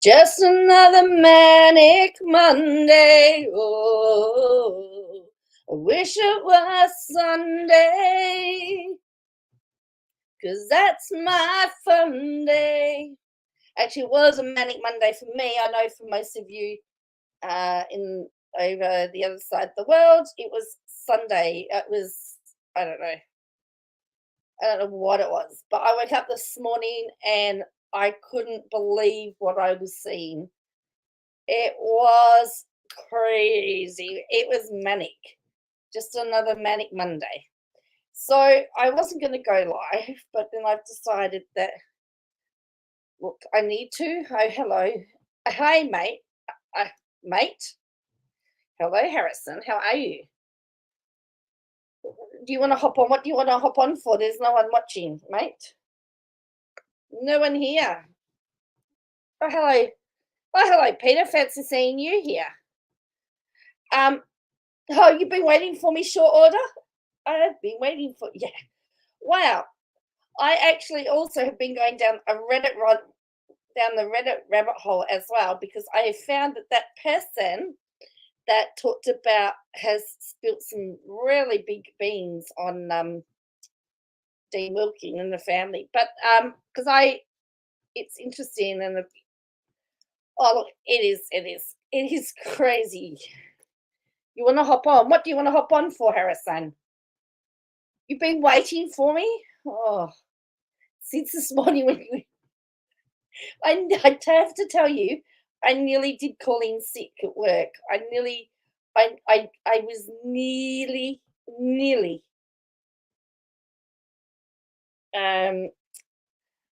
Just another manic Monday. Oh, I wish it was Sunday, 'cause that's my fun day. Actually, it was a manic Monday for me. I know for most of you in over the other side of the world, it was Sunday. It was, I don't know. I don't know what it was, but I woke up this morning and I couldn't believe what I was seeing. It was crazy. It was manic. Just another manic Monday. So I wasn't going to go live, but then I've decided that, look, I need to. Oh, hello. Hey, mate. Mate. Hello, Harrison. How are you? Do you want to hop on? What do you want to hop on for? There's no one watching, mate. No one here. Oh, hello. Oh, hello, Peter. Fancy seeing you here. Oh, you've been waiting for me, short order? I have been waiting for, yeah. Wow. I actually also have been going down the Reddit rabbit hole as well, because I have found that person that talked about has spilt some really big beans on Dean Wilking and the family. But because it's interesting, and oh look, it is crazy. You want to hop on? What do you want to hop on for, Harrison? You've been waiting for me? Oh, since this morning when I have to tell you, I nearly did call in sick at work. I was nearly, I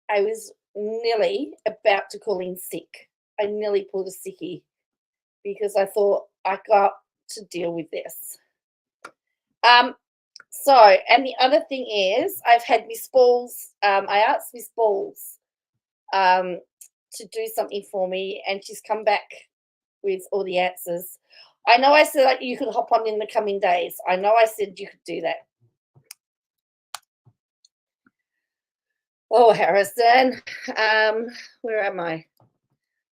was nearly about to call in sick. I nearly pulled a sickie because I thought I got to deal with this. So, and the other thing is, I've had Miss Balls. I asked Miss Balls to do something for me, and she's come back with all the answers. I know I said that you could hop on in the coming days. I know I said you could do that. Oh, Harrison, where am I?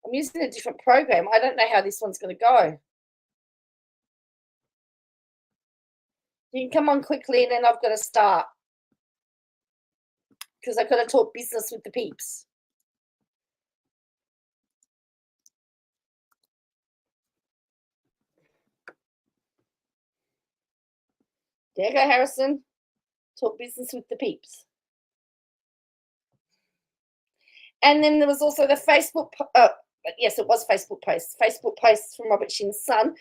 I'm using a different program. I don't know how this one's going to go. You can come on quickly, and then I've got to start because I've got to talk business with the peeps. There you go, Harrison. Talk business with the peeps. And then there was also the Facebook. Yes, it was Facebook posts. Facebook posts from Robert Shin's son.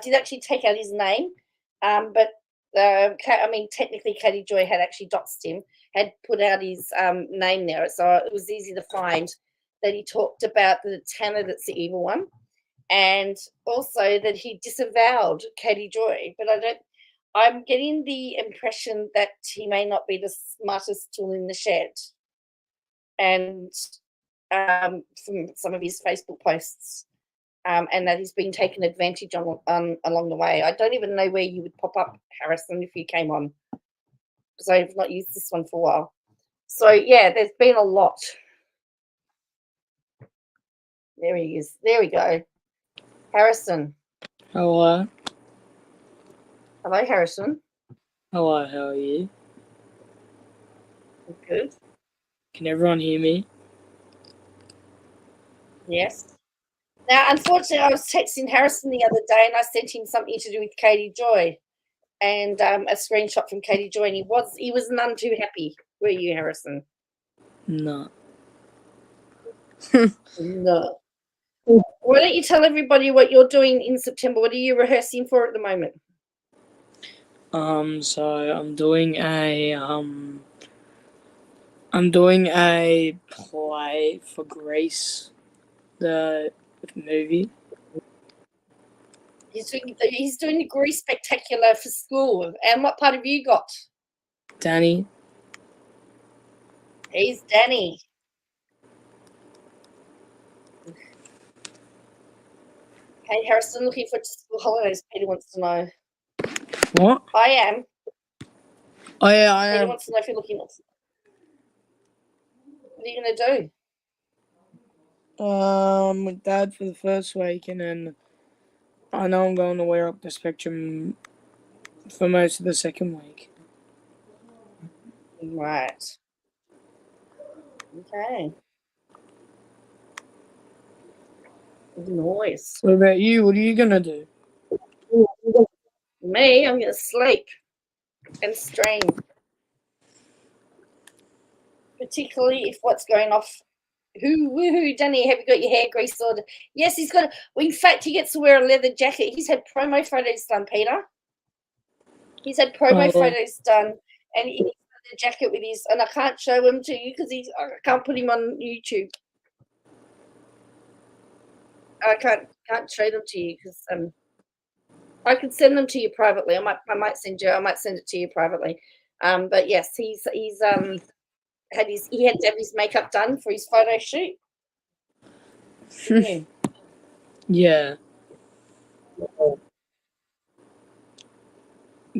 Did actually take out his name, but technically, Katie Joy had actually doxed him, had put out his name there, so it was easy to find that he talked about the Tanner that's the evil one, and also that he disavowed Katie Joy. But I'm getting the impression that he may not be the smartest tool in the shed, and from some of his Facebook posts, and that he's been taken advantage on along the way. I don't even know where you would pop up, Harrison, if you came on, because I've not used this one for a while. So yeah, there's been a lot. There he is. There we go. Harrison. Hello. Hello, Harrison. Hello, how are you? Good. Can everyone hear me? Yes. Now, unfortunately, I was texting Harrison the other day, and I sent him something to do with Katie Joy, and a screenshot from Katie Joy, and he was none too happy. Were you, Harrison? No. No. Why don't you tell everybody what you're doing in September? What are you rehearsing for at the moment? So I'm doing a play for Grease, the movie. He's doing the Grease Spectacular for school. And what part have you got? Danny. He's Danny. Hey, Harrison, looking for school holidays? Peter wants to know. What? I am. Oh yeah, I Peter am. wants to know if you're looking. What are you going to do? With Dad for the first week, and then I know I'm going to wear up the spectrum for most of the second week. Right. Okay. Nice. What about you? What are you gonna do? Me, I'm gonna sleep and stream. Particularly if what's going off. Woohoo, Danny, have you got your hair greased? Or yes, he's got. Well, in fact, he gets to wear a leather jacket. He's had promo photos done, Peter. He's had promo photos done, and he's got the jacket with his. And I can't show him to you because I can't put him on YouTube. I can't show them to you because I could send them to you privately. I might send it to you privately. But yes, he had to have his makeup done for his photo shoot. Yeah.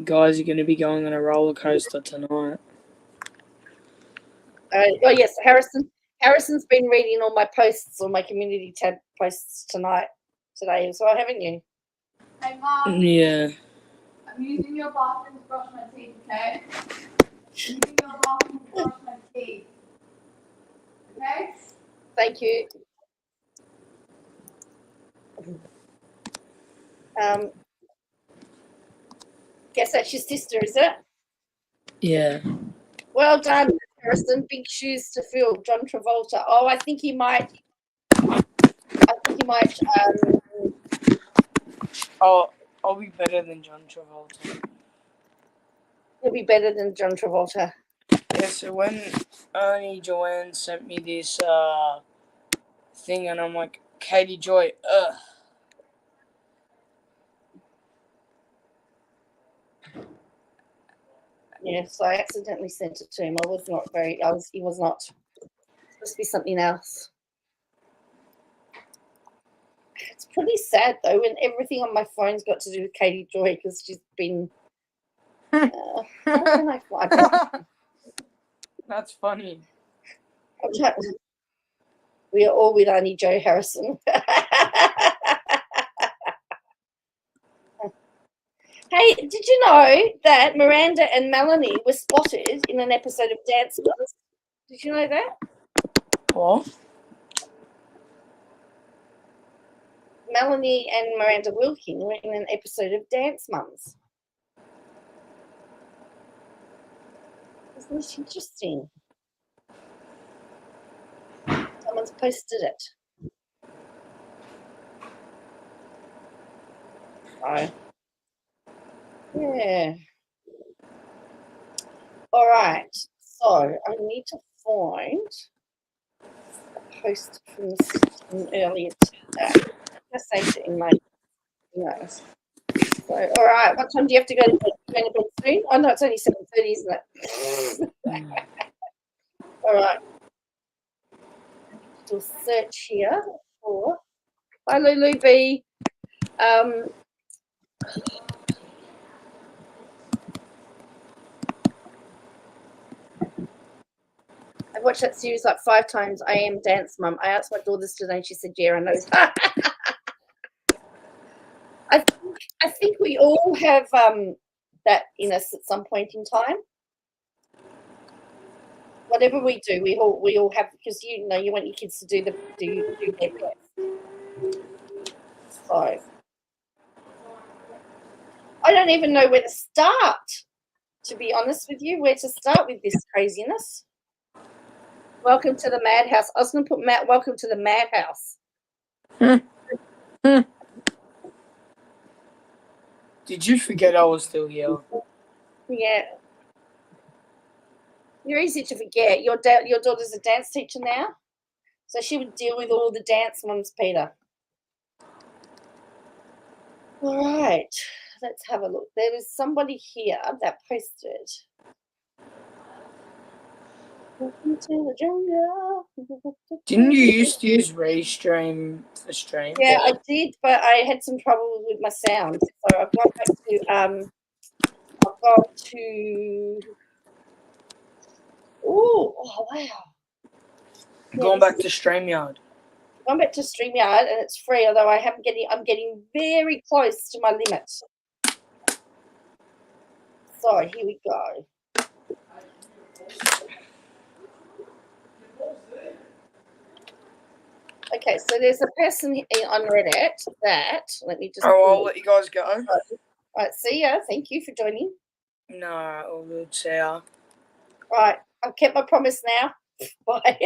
Guys are going to be going on a roller coaster tonight. Oh yes, Harrison's been reading all my posts, all my community tab posts today as well, haven't you? Hey Mom. Yeah. I'm using your bathroom to brush my teeth, okay? Using your bathroom to brush my teeth. Okay? Thank you. Guess that's your sister, is it? Yeah. Well done, Harrison. Big shoes to fill. John Travolta. Oh, I think he might. I'll be better than John Travolta. He'll be better than John Travolta. Yeah, so when Joanne sent me this thing, and I'm like, Katie Joy, ugh. Yes, I accidentally sent it to him. He was not. Must be something else. It's pretty sad though when everything on my phone's got to do with Katie Joy because she's been. How can I find it? That's funny. We are all with Auntie Jo Harrison. Hey, did you know that Miranda and Melanie were spotted in an episode of Dance Moms? Did you know that? What? Melanie and Miranda Wilking were in an episode of Dance Moms. Isn't this interesting? Someone's posted it. Oh. Yeah. All right. So I need to find a post from the system earlier today. I saved it in my emails. So, all right. What time do you have to go to bed? Are you going to bed soon? Oh no, it's only 7:30, isn't it? All right. Do a search here for. Hi, Lulu B. I've watched that series like 5 times. I am Dance Mum. I asked my daughters today and she said, yeah, I know. I think we all have that in us at some point in time. Whatever we do, we all have, because you want your kids to do their best. So I don't even know where to start, to be honest with you, where to start with this craziness. Welcome to the madhouse. I was going to put welcome to the madhouse. Did you forget I was still here? Yeah. You're easy to forget. Your daughter's a dance teacher now, so she would deal with all the dance ones, Peter. All right, let's have a look. There is somebody here that posted. Welcome to the jungle. Didn't you used to use Restream for stream? Yeah, I did, but I had some trouble with my sound, so I've gone back to Oh wow! Going back to StreamYard. I'm back to StreamYard and it's free, although I'm getting very close to my limit. So here we go. Okay, so there's a person on Reddit that, let me just... Oh, I'll let you guys go. All right, see ya. Thank you for joining. No, all good, see ya. All right, I've kept my promise now. Bye.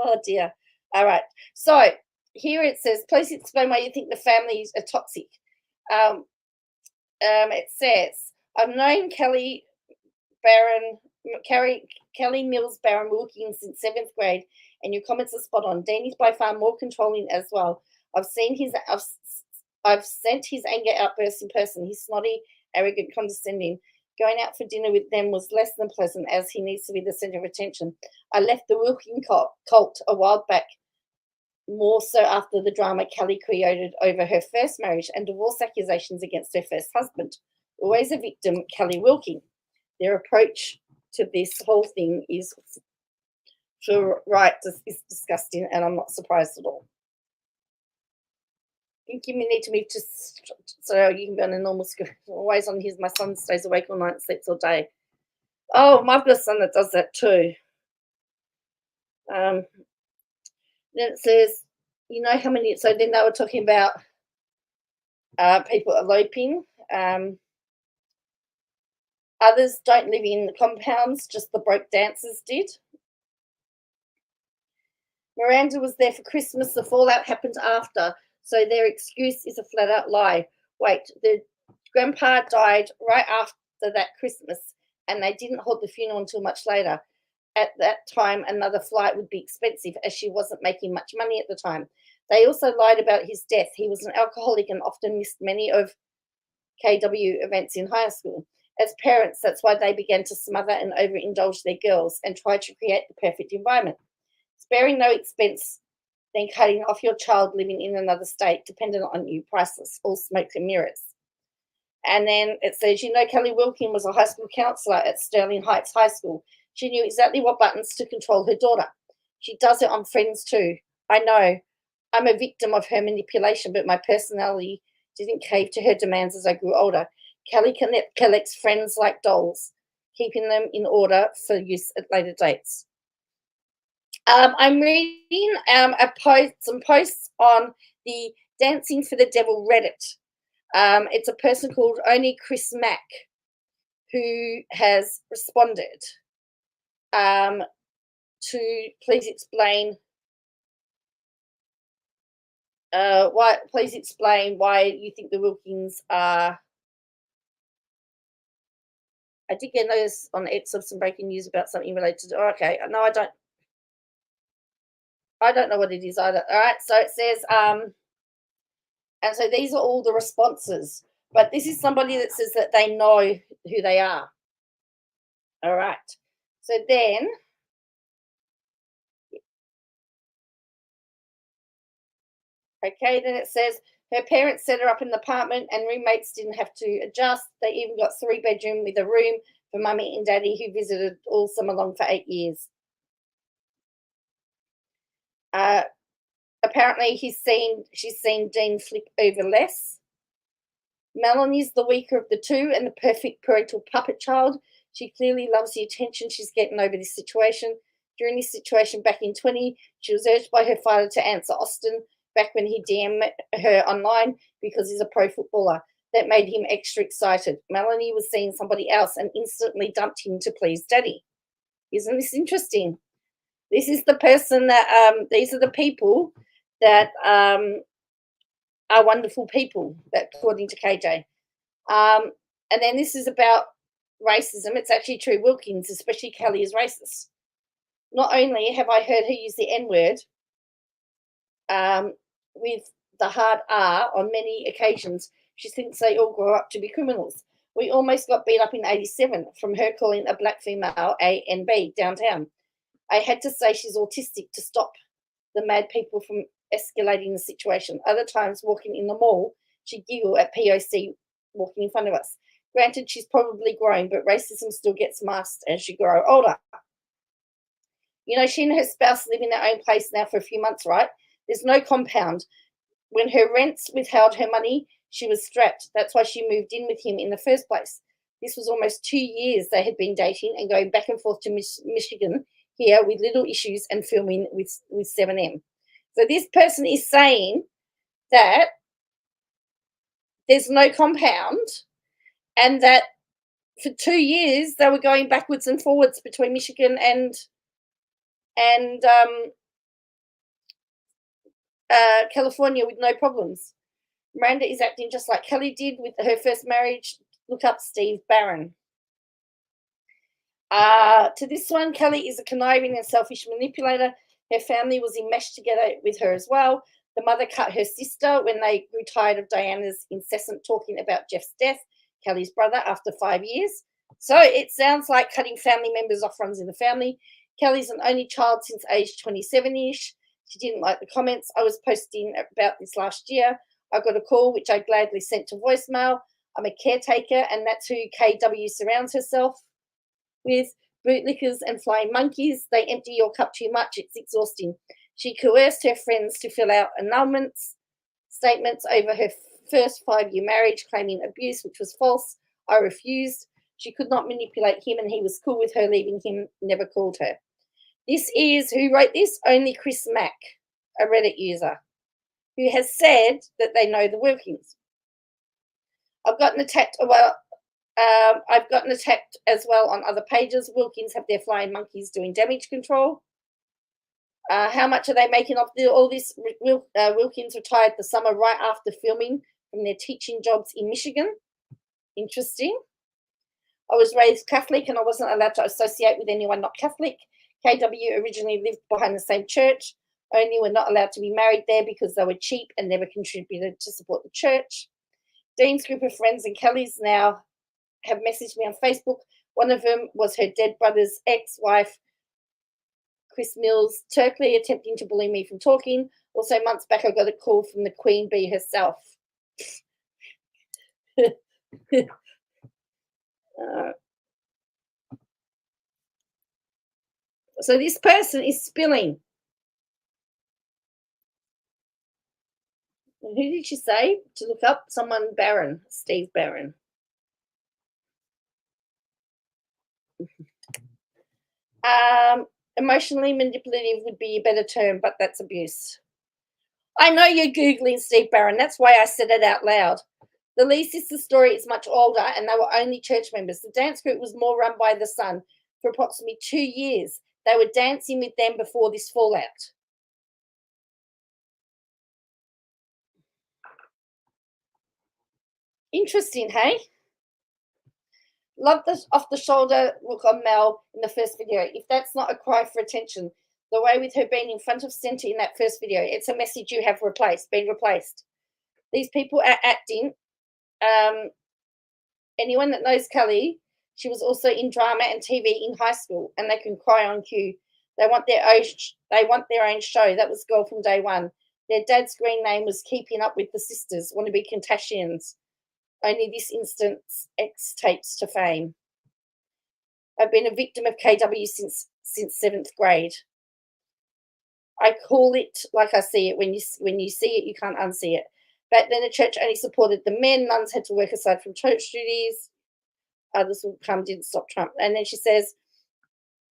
Oh dear. All right. So here it says, please explain why you think the families are toxic. It says, I've known Kelly Mills Baron Wilkins since 7th grade, and your comments are spot on. Danny's by far more controlling as well. I've sent his anger outbursts in person. He's snotty, arrogant, condescending. Going out for dinner with them was less than pleasant, as he needs to be the center of attention. I left the Wilkins cult a while back, more so after the drama Kelly created over her first marriage and divorce accusations against her first husband. Always a victim, Kelly Wilkins. Their approach to this whole thing is disgusting, and I'm not surprised at all. I think you need to move to so you can be on a normal screen. Always on his. My son stays awake all night and sleeps all day. Oh, I've got a son that does that too. Then it says, you know how many. So then they were talking about people eloping. Others don't live in compounds, just the broke dancers did. Miranda was there for Christmas. The fallout happened after, so their excuse is a flat-out lie. Wait, the grandpa died right after that Christmas, and they didn't hold the funeral until much later. At that time, another flight would be expensive, as she wasn't making much money at the time. They also lied about his death. He was an alcoholic and often missed many of KW events in high school. As parents, that's why they began to smother and overindulge their girls and try to create the perfect environment. Sparing no expense, then cutting off your child living in another state, dependent on you, priceless, all smoke and mirrors. And then it says, you know, Kelly Wilkins was a high school counselor at Sterling Heights High School. She knew exactly what buttons to control her daughter. She does it on friends too. I know. I'm a victim of her manipulation, but my personality didn't cave to her demands as I grew older. Kelly collects friends like dolls, keeping them in order for use at later dates. I'm reading some posts on the Dancing for the Devil Reddit. It's a person called Only Chris Mack who has responded to please explain why you think the Wilkins are. I did get notice on X of some breaking news about something related to. Oh, okay, no, I don't. I don't know what it is either. All right, so it says, and so these are all the responses. But this is somebody that says that they know who they are. All right. So then, okay, then it says her parents set her up in the apartment and roommates didn't have to adjust. They even got 3-bedroom with a room for mummy and daddy who visited all summer long for 8 years. Apparently she's seen Dean flip over less. Melanie's the weaker of the two and the perfect parental puppet child. She clearly loves the attention she's getting over this situation. During this situation back in 20, she was urged by her father to answer Austin back when he DM'd her online because he's a pro footballer. That made him extra excited. Melanie was seeing somebody else and instantly dumped him to please daddy. Isn't this interesting? This is the person that, these are the people that are wonderful people, that according to KJ. And then this is about racism. It's actually true. Wilkins, especially Kelly, is racist. Not only have I heard her use the N-word with the hard R on many occasions, she thinks they all grow up to be criminals. We almost got beat up in 87 from her calling a black female A and B downtown. I had to say she's autistic to stop the mad people from escalating the situation. Other times, walking in the mall, she'd giggle at POC walking in front of us. Granted, she's probably grown, but racism still gets masked as you grow older. You know, she and her spouse live in their own place now for a few months, right? There's no compound. When her rents withheld her money, she was strapped. That's why she moved in with him in the first place. This was almost 2 years they had been dating and going back and forth to Michigan here with little issues and filming with 7M. So this person is saying that there's no compound and that for 2 years they were going backwards and forwards between Michigan and California with no problems. Miranda is acting just like Kelly did with her first marriage. Look up Steve Barron. To this one, Kelly is a conniving and selfish manipulator. Her family was enmeshed together with her as well. The mother cut her sister when they grew tired of Diana's incessant talking about Jeff's death, Kelly's brother, after 5 years. So it sounds like cutting family members off runs in the family. Kelly's an only child since age 27-ish. She didn't like the comments I was posting about this last year. I got a call, which I gladly sent to voicemail. I'm a caretaker, and that's who KW surrounds herself with. Bootlickers and flying monkeys. They empty your cup too much. It's exhausting. She coerced her friends to fill out annulments statements over her first 5-year marriage, claiming abuse, which was false. I refused. She could not manipulate him, and he was cool with her leaving him, never called her. This is, who wrote this? Only Chris Mack, a Reddit user, who has said that they know the Wilkins. I've gotten attacked as well on other pages. Wilkins have their flying monkeys doing damage control. How much are they making off all this? Wilkins retired the summer right after filming from their teaching jobs in Michigan. Interesting. I was raised Catholic and I wasn't allowed to associate with anyone not Catholic. KW originally lived behind the same church, only were not allowed to be married there because they were cheap and never contributed to support the church. Dean's group of friends and Kelly's now have messaged me on Facebook. One of them was her dead brother's ex-wife, Chris Mills, Turkley, attempting to bully me from talking. Also, months back, I got a call from the Queen Bee herself. So this person is spilling. And who did she say to look up? Someone Barron, Steve Barron. Emotionally manipulative would be a better term, but that's abuse. I know you're Googling Steve Barron. That's why I said it out loud. The Lee sisters' story is much older, and they were only church members. The dance group was more run by the son for approximately 2 years. They were dancing with them before this fallout. Interesting, hey? Love the off-the-shoulder look on Mel in the first video. If that's not a cry for attention, the way with her being in front of center in that first video, it's a message you have been replaced. These people are acting. Anyone that knows Kelly, she was also in drama and TV in high school, and they can cry on cue. They want their own show. That was Girl from day one. Their dad's screen name was Keeping Up with the Sisters, want to be Kardashians. Only this instance, X tapes to fame. I've been a victim of KW since 7th grade. I call it like I see it. When you see it, you can't unsee it. Back then, the church only supported the men. Nuns had to work aside from church duties. Others would come, didn't stop Trump. And then she says,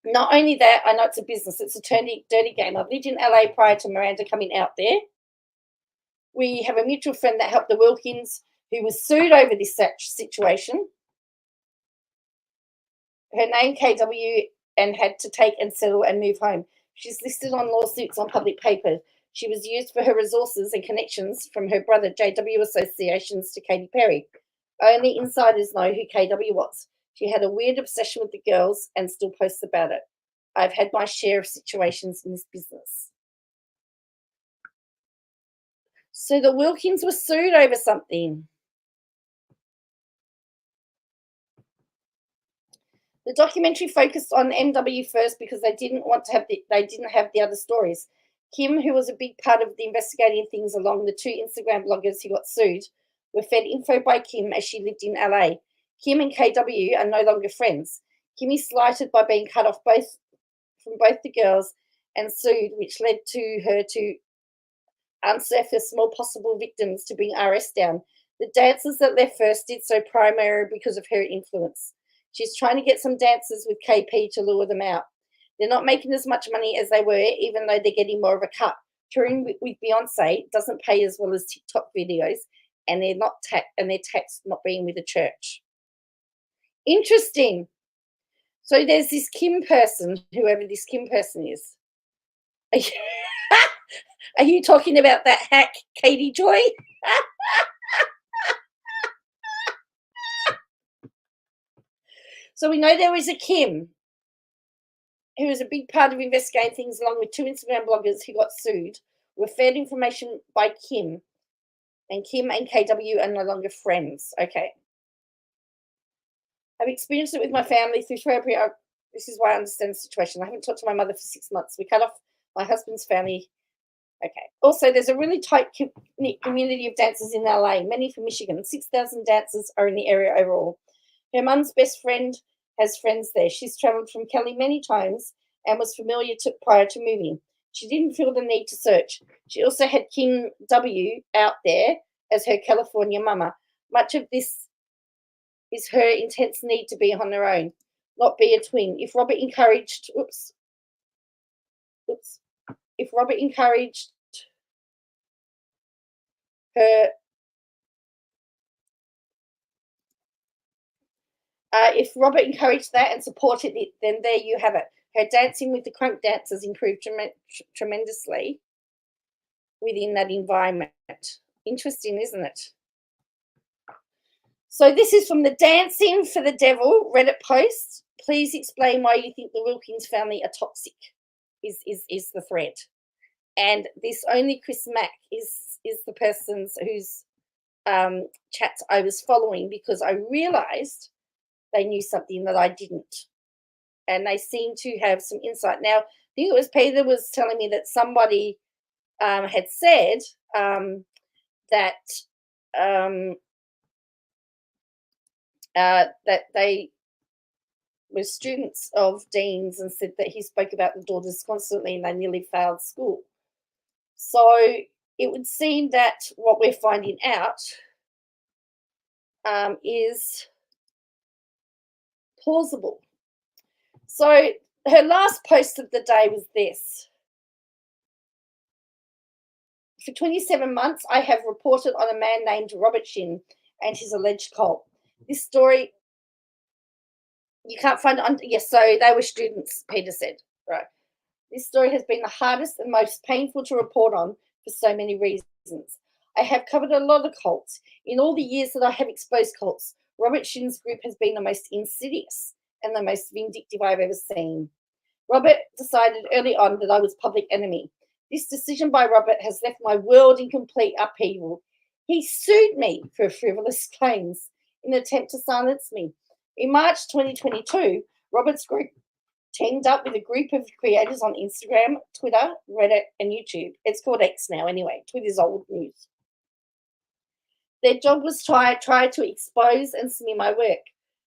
not only that, I know it's a business. It's a dirty game. I've lived in LA prior to Miranda coming out there. We have a mutual friend that helped the Wilkins, who was sued over this situation. Her name, KW, and had to take and settle and move home. She's listed on lawsuits on public paper. She was used for her resources and connections from her brother JW associations to Katy Perry. Only insiders know who KW was. She had a weird obsession with the girls and still posts about it. I've had my share of situations in this business. So the Wilkins were sued over something. The documentary focused on MW first because they didn't have the other stories. Kim, who was a big part of the investigating things along the 2 Instagram bloggers who got sued, were fed info by Kim as she lived in LA. Kim and KW are no longer friends. Kim is slighted by being cut off both from both the girls and sued, which led to her to unsurface more possible victims to bring RS down. The dancers that left first did so primarily because of her influence. She's trying to get some dancers with KP to lure them out. They're not making as much money as they were, even though they're getting more of a cut. Touring with Beyonce doesn't pay as well as TikTok videos, and they're taxed not being with a church. Interesting. So there's this Kim person, whoever this Kim person is. Are you talking about that hack, Katie Joy? So we know there is a Kim who was a big part of investigating things, along with 2 Instagram bloggers who got sued, were fed information by Kim, and Kim and KW are no longer friends. Okay. I've experienced it with my family through therapy. This is why I understand the situation. I haven't talked to my mother for 6 months. We cut off my husband's family. Okay. Also, there's a really tight community of dancers in LA, many from Michigan. 6,000 dancers are in the area overall. Her mum's best friend has friends there. She's traveled from Kelly many times and was familiar prior to moving. She didn't feel the need to search. She also had Kim W out there as her California mama. Much of this is her intense need to be on her own, not be a twin. If Robert encouraged her, if Robert encouraged that and supported it, then there you have it. Her dancing with the crunk dancers improved tremendously within that environment. Interesting, isn't it? So this is from the Dancing for the Devil Reddit post. Please explain why you think the Wilkins family are toxic, is the thread. And this only Chris Mack is the person's whose chats I was following, because I realized they knew something that I didn't. And they seem to have some insight. Now, I think it was Peter was telling me that somebody had said that they were students of Dean's, and said that he spoke about the daughters constantly and they nearly failed school. So it would seem that what we're finding out is plausible. So her last post of the day was this. For 27 months, I have reported on a man named Robert Shin and his alleged cult. This story, you can't find it on, yes, so they were students, Peter said, right. This story has been the hardest and most painful to report on for so many reasons. I have covered a lot of cults. In all the years that I have exposed cults, Robert Shin's group has been the most insidious and the most vindictive I've ever seen. Robert decided early on that I was public enemy. This decision by Robert has left my world in complete upheaval. He sued me for frivolous claims in an attempt to silence me. In March 2022, Robert's group teamed up with a group of creators on Instagram, Twitter, Reddit, and YouTube. It's called X now anyway. Twitter's old news. Their job was try to expose and smear my work,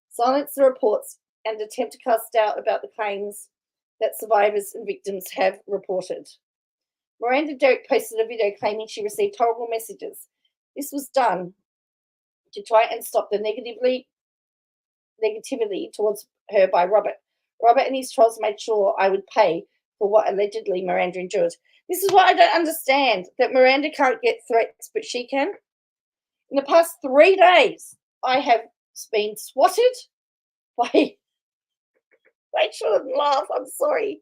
silence the reports, and attempt to cast doubt about the claims that survivors and victims have reported. Miranda Derrick posted a video claiming she received horrible messages. This was done to try and stop the negativity towards her by Robert. Robert and his trolls made sure I would pay for what allegedly Miranda endured. This is what I don't understand, that Miranda can't get threats, but she can. In the past 3 days, I have been swatted by... I shouldn't laugh, I'm sorry.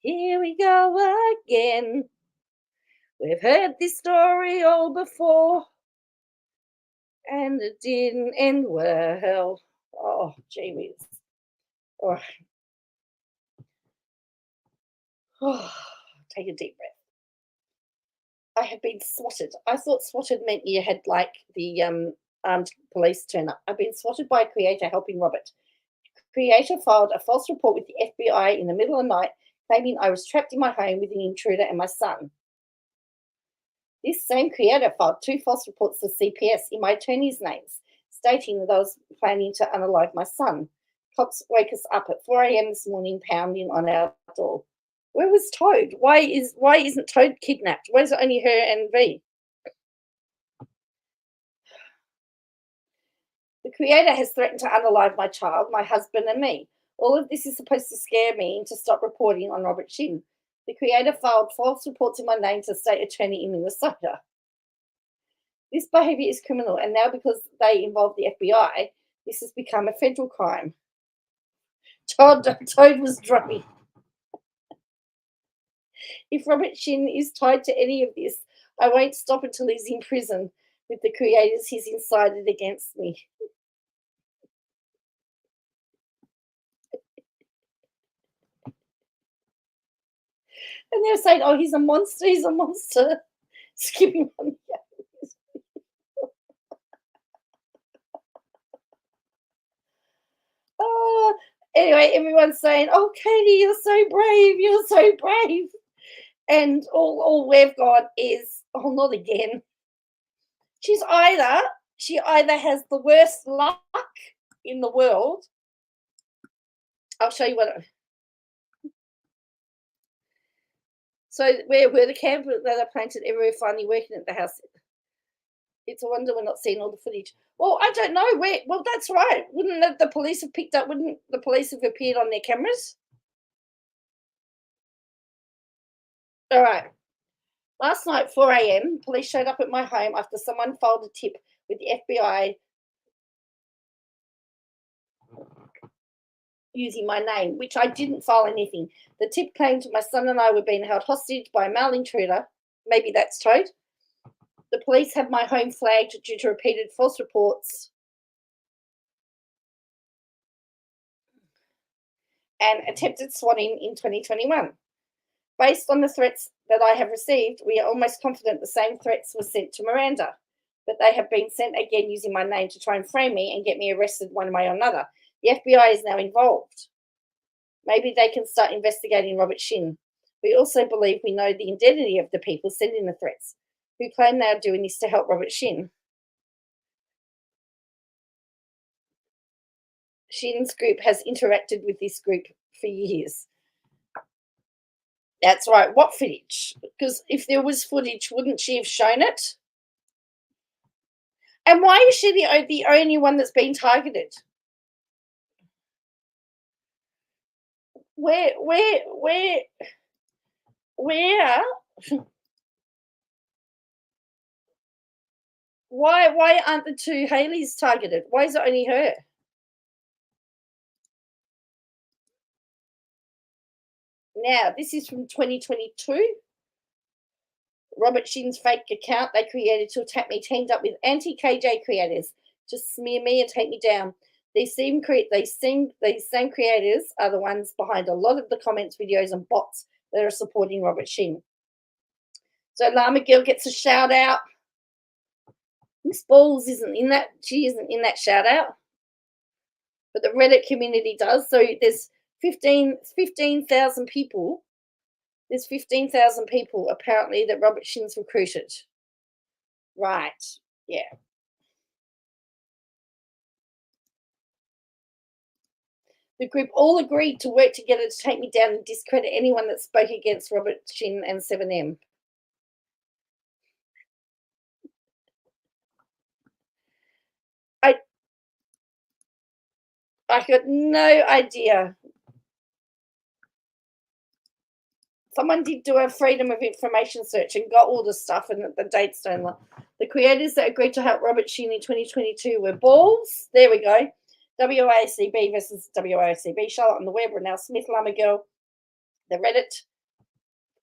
Here we go again. We've heard this story all before, and it didn't end well. Oh, gee whiz. All right. Oh, take a deep breath. I have been swatted. I thought swatted meant you had like the armed police turn up. I've been swatted by a creator helping Robert. Creator filed a false report with the FBI in the middle of the night, claiming I was trapped in my home with an intruder and my son. This same creator filed 2 false reports to CPS in my attorney's names, stating that I was planning to unalive my son, Cops wake us up at 4 a.m. this morning, pounding on our door. Where was Toad? Why isn't Toad kidnapped? Where's it only her and V? The creator has threatened to unalive my child, my husband, and me. All of this is supposed to scare me into stop reporting on Robert Shin. The creator filed false reports in my name to the state attorney in Minnesota. This behavior is criminal, and now because they involve the FBI, this has become a federal crime. Toad was drumming. If Robert Shin is tied to any of this, I won't stop until he's in prison with the creators he's incited against me. And they're saying, oh, he's a monster. Skipping on the Oh, anyway, everyone's saying, oh, Katie, you're so brave. And all we've got is, oh, not again. She either has the worst luck in the world. I'll show you what. So where the camera that are planted everywhere finally working at the house. It's a wonder we're not seeing all the footage. Well, I don't know where. Well, that's right. Wouldn't the police have picked up? Wouldn't the police have appeared on their cameras? All right. Last night, 4 a.m., police showed up at my home after someone filed a tip with the FBI using my name, which I didn't file anything. The tip claimed my son and I were being held hostage by a male intruder. Maybe that's Toad. The police had my home flagged due to repeated false reports and attempted swatting in 2021. Based on the threats that I have received, we are almost confident the same threats were sent to Miranda, but they have been sent again using my name to try and frame me and get me arrested one way or another. The FBI is now involved. Maybe they can start investigating Robert Shin. We also believe we know the identity of the people sending the threats, who claim they are doing this to help Robert Shin. Shin's group has interacted with this group for years. That's right. What footage? Because if there was footage, wouldn't she have shown it? And why is she the only one that's been targeted? Where? Why aren't the two Haleys targeted? Why is it only her? Now, this is from 2022. Robert Shin's fake account they created to attack me teamed up with anti-KJ creators to smear me and take me down. These same creators are the ones behind a lot of the comments, videos, and bots that are supporting Robert Shin. So Llama Girl gets a shout out. Miss Balls isn't in that. She isn't in that shout out. But the Reddit community does. So there's 15,000 people. There's 15,000 people apparently that Robert Shin's recruited. Right. Yeah. The group all agreed to work together to take me down and discredit anyone that spoke against Robert Shin and 7M. I got no idea. Someone did do a Freedom of Information search and got all the stuff, and the dates don't lie. The creators that agreed to help Robert Shin in 2022 were Balls. There we go. WACB versus WACB. Charlotte on the Web, Renelle Smith, Llama Girl. The Reddit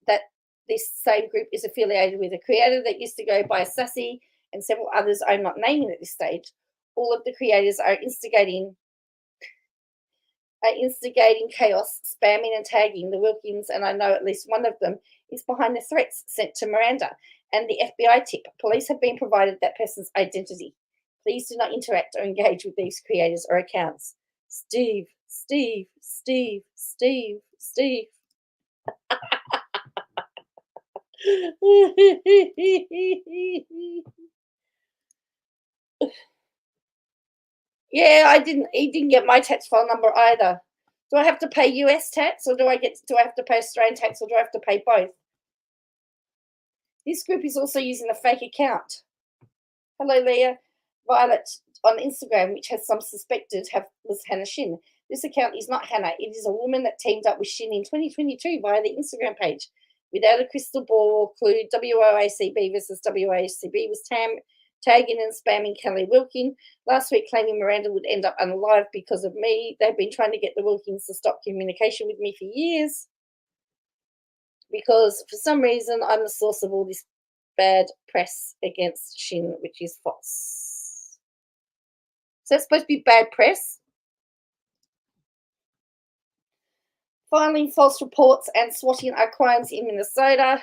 that this same group is affiliated with. A creator that used to go by Sassy and several others I'm not naming at this stage. All of the creators are instigating chaos, spamming and tagging the Wilkins, and I know at least one of them is behind the threats sent to Miranda and the FBI tip. Police have been provided that person's identity. Please do not interact or engage with these creators or accounts. Steve. Yeah, he didn't get my tax file number either. Do I have to pay US tax, or do I have to pay Australian tax, or do I have to pay both? This group is also using a fake account. Hello, Leah. Violet on Instagram, which has some suspected was Hannah Shin. This account is not Hannah. It is a woman that teamed up with Shin in 2022 via the Instagram page. Without a crystal ball clue, WOACB versus WACB was tagging and spamming Kelly Wilkin. Last week, claiming Miranda would end up unalive because of me. They've been trying to get the Wilkins to stop communication with me for years because for some reason I'm the source of all this bad press against Shin, which is false. So it's supposed to be bad press. Filing false reports and swatting are crimes in Minnesota.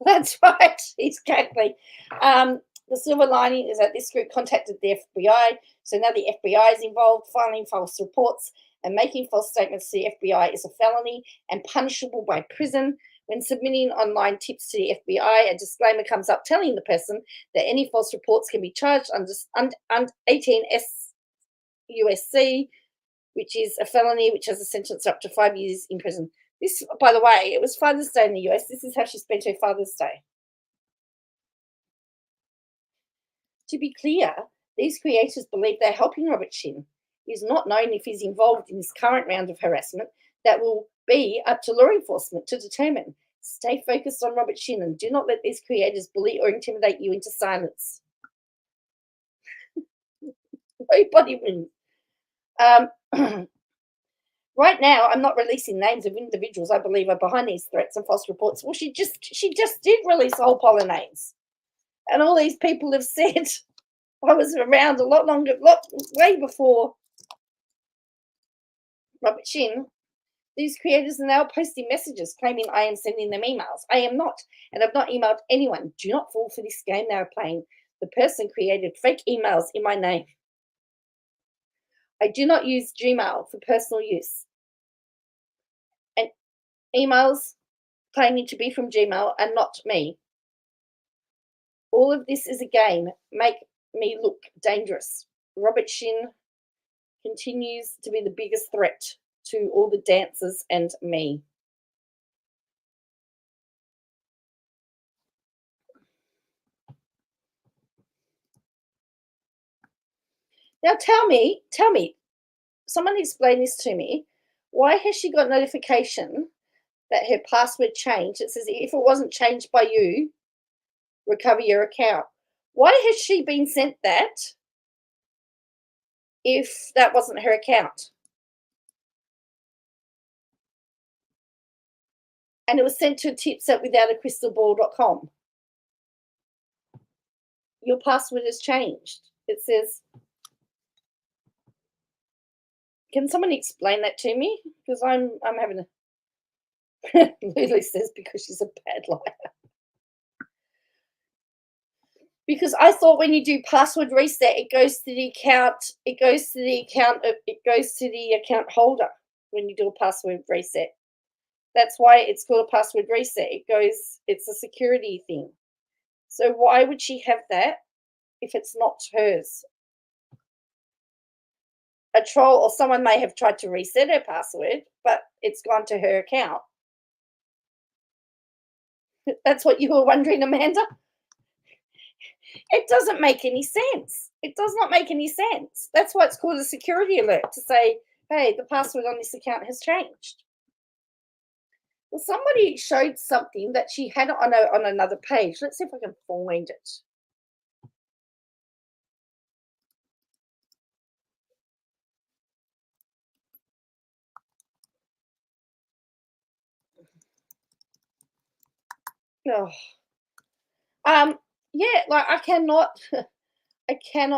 That's right, exactly. The silver lining is that this group contacted the FBI, so now the FBI is involved. Filing false reports and making false statements to the FBI is a felony and punishable by prison. When submitting online tips to the FBI, a disclaimer comes up telling the person that any false reports can be charged under 18 USC, which is a felony, which has a sentence up to 5 years in prison. This, by the way, it was Father's Day in the US. This is how she spent her Father's Day. To be clear, these creators believe they're helping Robert Shin. It is not known if he's involved in this current round of harassment. That will be up to law enforcement to determine. Stay focused on Robert Shin and do not let these creators bully or intimidate you into silence. Nobody wins. Right now, I'm not releasing names of individuals I believe are behind these threats and false reports. Well, she just did release a whole pile of names. And all these people have said I was around a lot longer, way before Robert Shin. These creators are now posting messages claiming I am sending them emails. I am not, and I've not emailed anyone. Do not fall for this game they are playing. The person created fake emails in my name. I do not use Gmail for personal use. And emails claiming to be from Gmail are not me. All of this is a game. Make me look dangerous. Robert Shin continues to be the biggest threat to all the dancers and me. Now tell me, someone explain this to me. Why has she got notification that her password changed? It says if it wasn't changed by you, recover your account. Why has she been sent that if that wasn't her account? And it was sent to tips@withoutacrystalball.com. Your password has changed. It says, can someone explain that to me? Because I'm having a Lulu says because she's a bad liar. Because I thought when you do password reset, it goes to the account, it goes to the account holder when you do a password reset. That's why it's called a password reset. It's a security thing. So why would she have that if it's not hers? A troll or someone may have tried to reset her password, but it's gone to her account. That's what you were wondering, Amanda? It doesn't make any sense. It does not make any sense. That's why it's called a security alert, to say, hey, the password on this account has changed. Well, somebody showed something that she had on another page. Let's see if I can find it. Oh. Yeah, like I cannot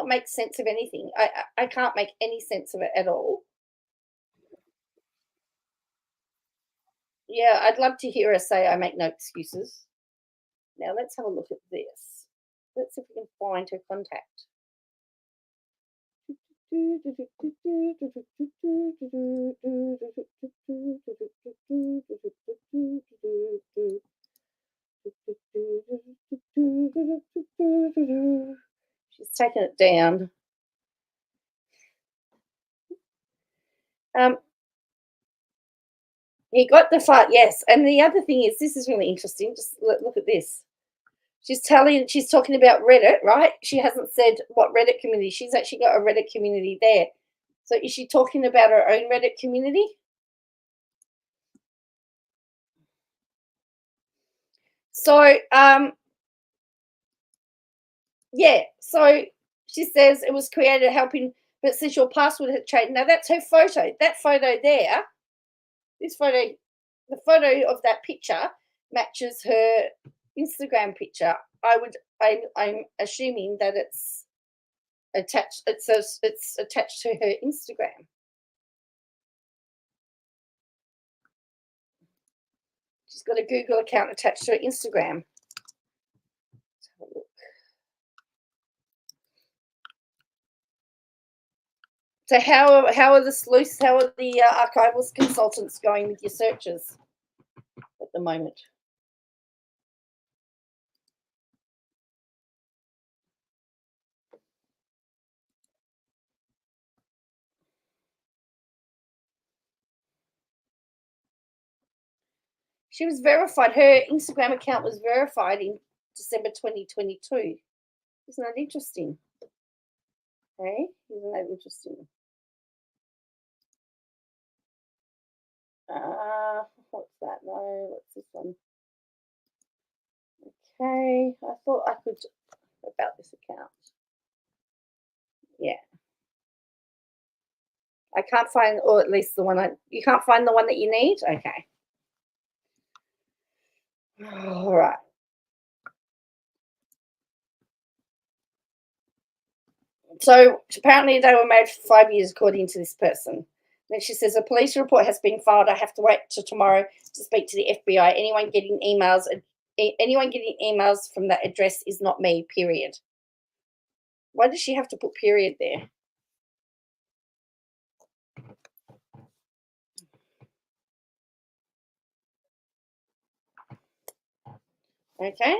make sense of anything. I can't make any sense of it at all. Yeah, I'd love to hear her say I make no excuses. Now let's have a look at this. Let's see if we can find her contact. She's taken it down. He got the fight, yes. And the other thing is, this is really interesting. Just look at this. She's talking about Reddit, right? She hasn't said what Reddit community. She's actually got a Reddit community there. So is she talking about her own Reddit community? So, yeah. So she says it was created helping, but it says your password had changed. Now that's her photo. That photo there, this photo, the photo of that picture matches her Instagram picture. I'm assuming that it's attached. It says it's attached to her Instagram. She's got a Google account attached to her Instagram. Let's have a look. So how are the sleuths, how are the archival consultants going with your searches at the moment? She was verified. Her Instagram account was verified in December 2022. Isn't that interesting? Hey, isn't that interesting? What's that? No, what's this one? Okay, I thought I could about this account. Yeah. I can't find, or at least the one you can't find the one that you need? Okay. All right. So apparently they were made for 5 years, according to this person. Then she says a police report has been filed. I have to wait till tomorrow to speak to the FBI. Anyone getting emails from that address is not me. Period. Why does she have to put period there? Okay.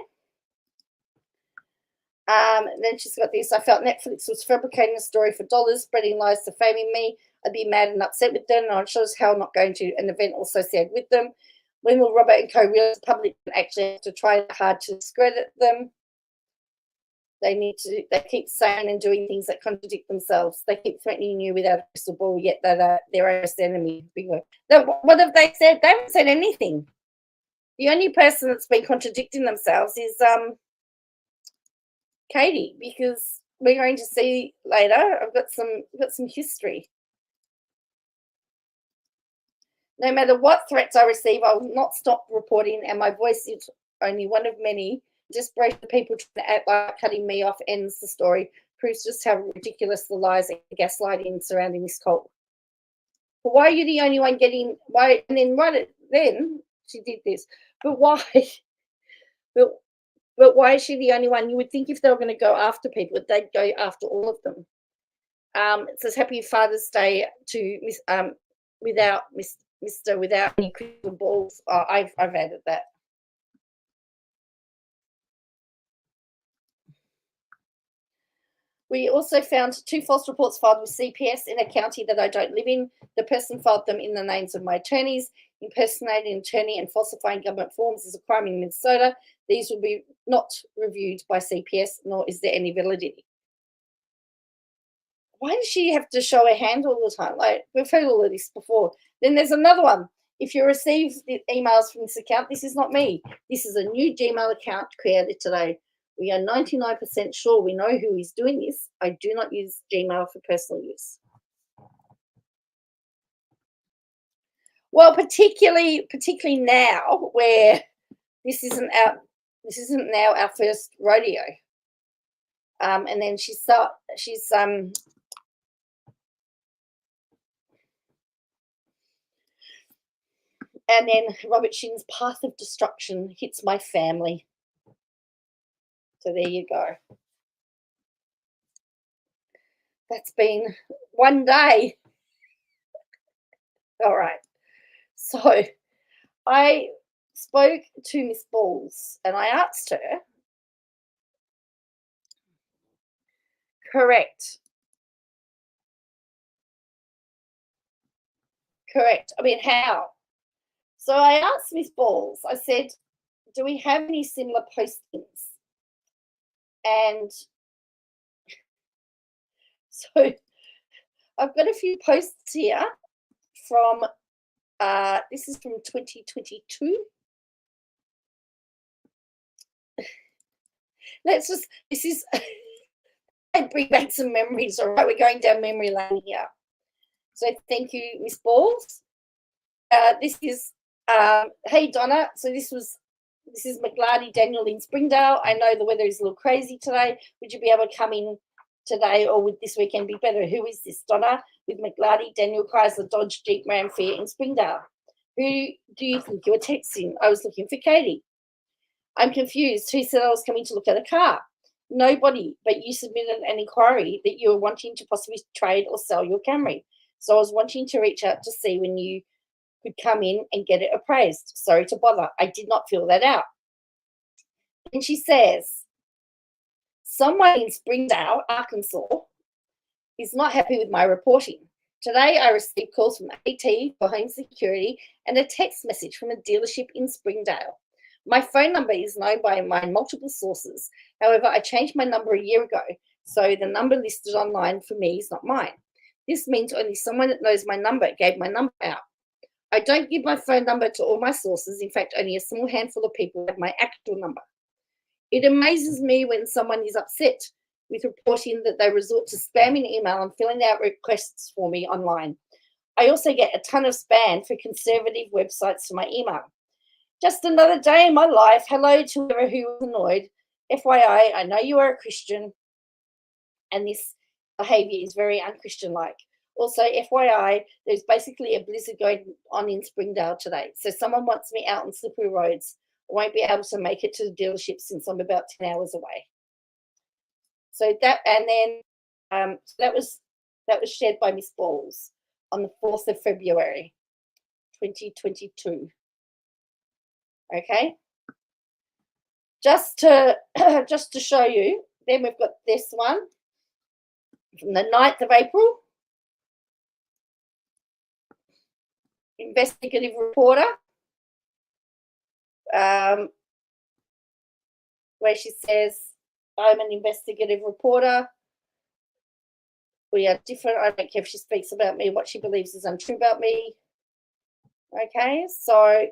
Then she's got this. I felt Netflix was fabricating a story for dollars, spreading lies, defaming me. I'd be mad and upset with them, and I'm sure as hell not going to an event associated with them. When will Robert and Co. realize the public actually have to try hard to discredit them? They keep saying and doing things that contradict themselves. They keep threatening you without a crystal ball, yet they're their worst enemy. What have they said? They haven't said anything. The only person that's been contradicting themselves is Katie, because we're going to see later. I've got some history. No matter what threats I receive, I will not stop reporting, and my voice is only one of many. Desperate people trying to act like cutting me off ends the story, proves just how ridiculous the lies and gaslighting surrounding this cult. But why are you the only one getting why? And then then she did this. But why? But why is she the only one? You would think if they were going to go after people, they'd go after all of them. It says Happy Father's Day to without Mr. Without any crystal balls. Oh, I've added that. We also found 2 false reports filed with CPS in a county that I don't live in. The person filed them in the names of my attorneys. Impersonating an attorney and falsifying government forms is a crime in Minnesota. These will be not reviewed by CPS, nor is there any validity. Why does she have to show her hand all the time? Like, we've heard all of this before. Then there's another one. If you receive the emails from this account, this is not me. This is a new Gmail account created today. We are 99% sure we know who is doing this. I do not use Gmail for personal use. Well, particularly now, where this isn't now our first rodeo. And then she's and then Robert Shin's path of destruction hits my family. So there you go. That's been one day. All right. So spoke to Miss Balls and I asked her, correct. I mean, how? So I asked Miss Balls, I said, do we have any similar postings? And so I've got a few posts here from, this is from 2022. This is, I bring back some memories, all right? We're going down memory lane here. So thank you, Miss Balls. This is, hey Donna, so this is McLarty Daniel in Springdale. I know the weather is a little crazy today. Would you be able to come in today, or would this weekend be better? Who is this? Donna with McLarty Daniel Chrysler Dodge Jeep Ram Fair in Springdale. Who do you think you were texting? I was looking for Katie. I'm confused. Who said I was coming to look at a car? Nobody, but you submitted an inquiry that you were wanting to possibly trade or sell your Camry. So I was wanting to reach out to see when you could come in and get it appraised. Sorry to bother. I did not fill that out. And she says, someone in Springdale, Arkansas, is not happy with my reporting. Today I received calls from AT for home security and a text message from a dealership in Springdale. My phone number is known by my multiple sources. However, I changed my number a year ago, so the number listed online for me is not mine. This means only someone that knows my number gave my number out. I don't give my phone number to all my sources. In fact, only a small handful of people have my actual number. It amazes me when someone is upset with reporting that they resort to spamming email and filling out requests for me online. I also get a ton of spam for conservative websites to my email. Just another day in my life. Hello to whoever who was annoyed. FYI, I know you are a Christian and this behavior is very unchristian-like. Also, FYI, there's basically a blizzard going on in Springdale today. So someone wants me out on slippery roads. I won't be able to make it to the dealership since I'm about 10 hours away. So that, and then that was shared by Miss Balls on the 4th of February, 2022. Okay. Just to show you, then we've got this one from the 9th of April. Investigative reporter, where she says, I'm an investigative reporter. We are different. I don't care if she speaks about me, what she believes is untrue about me. Okay, so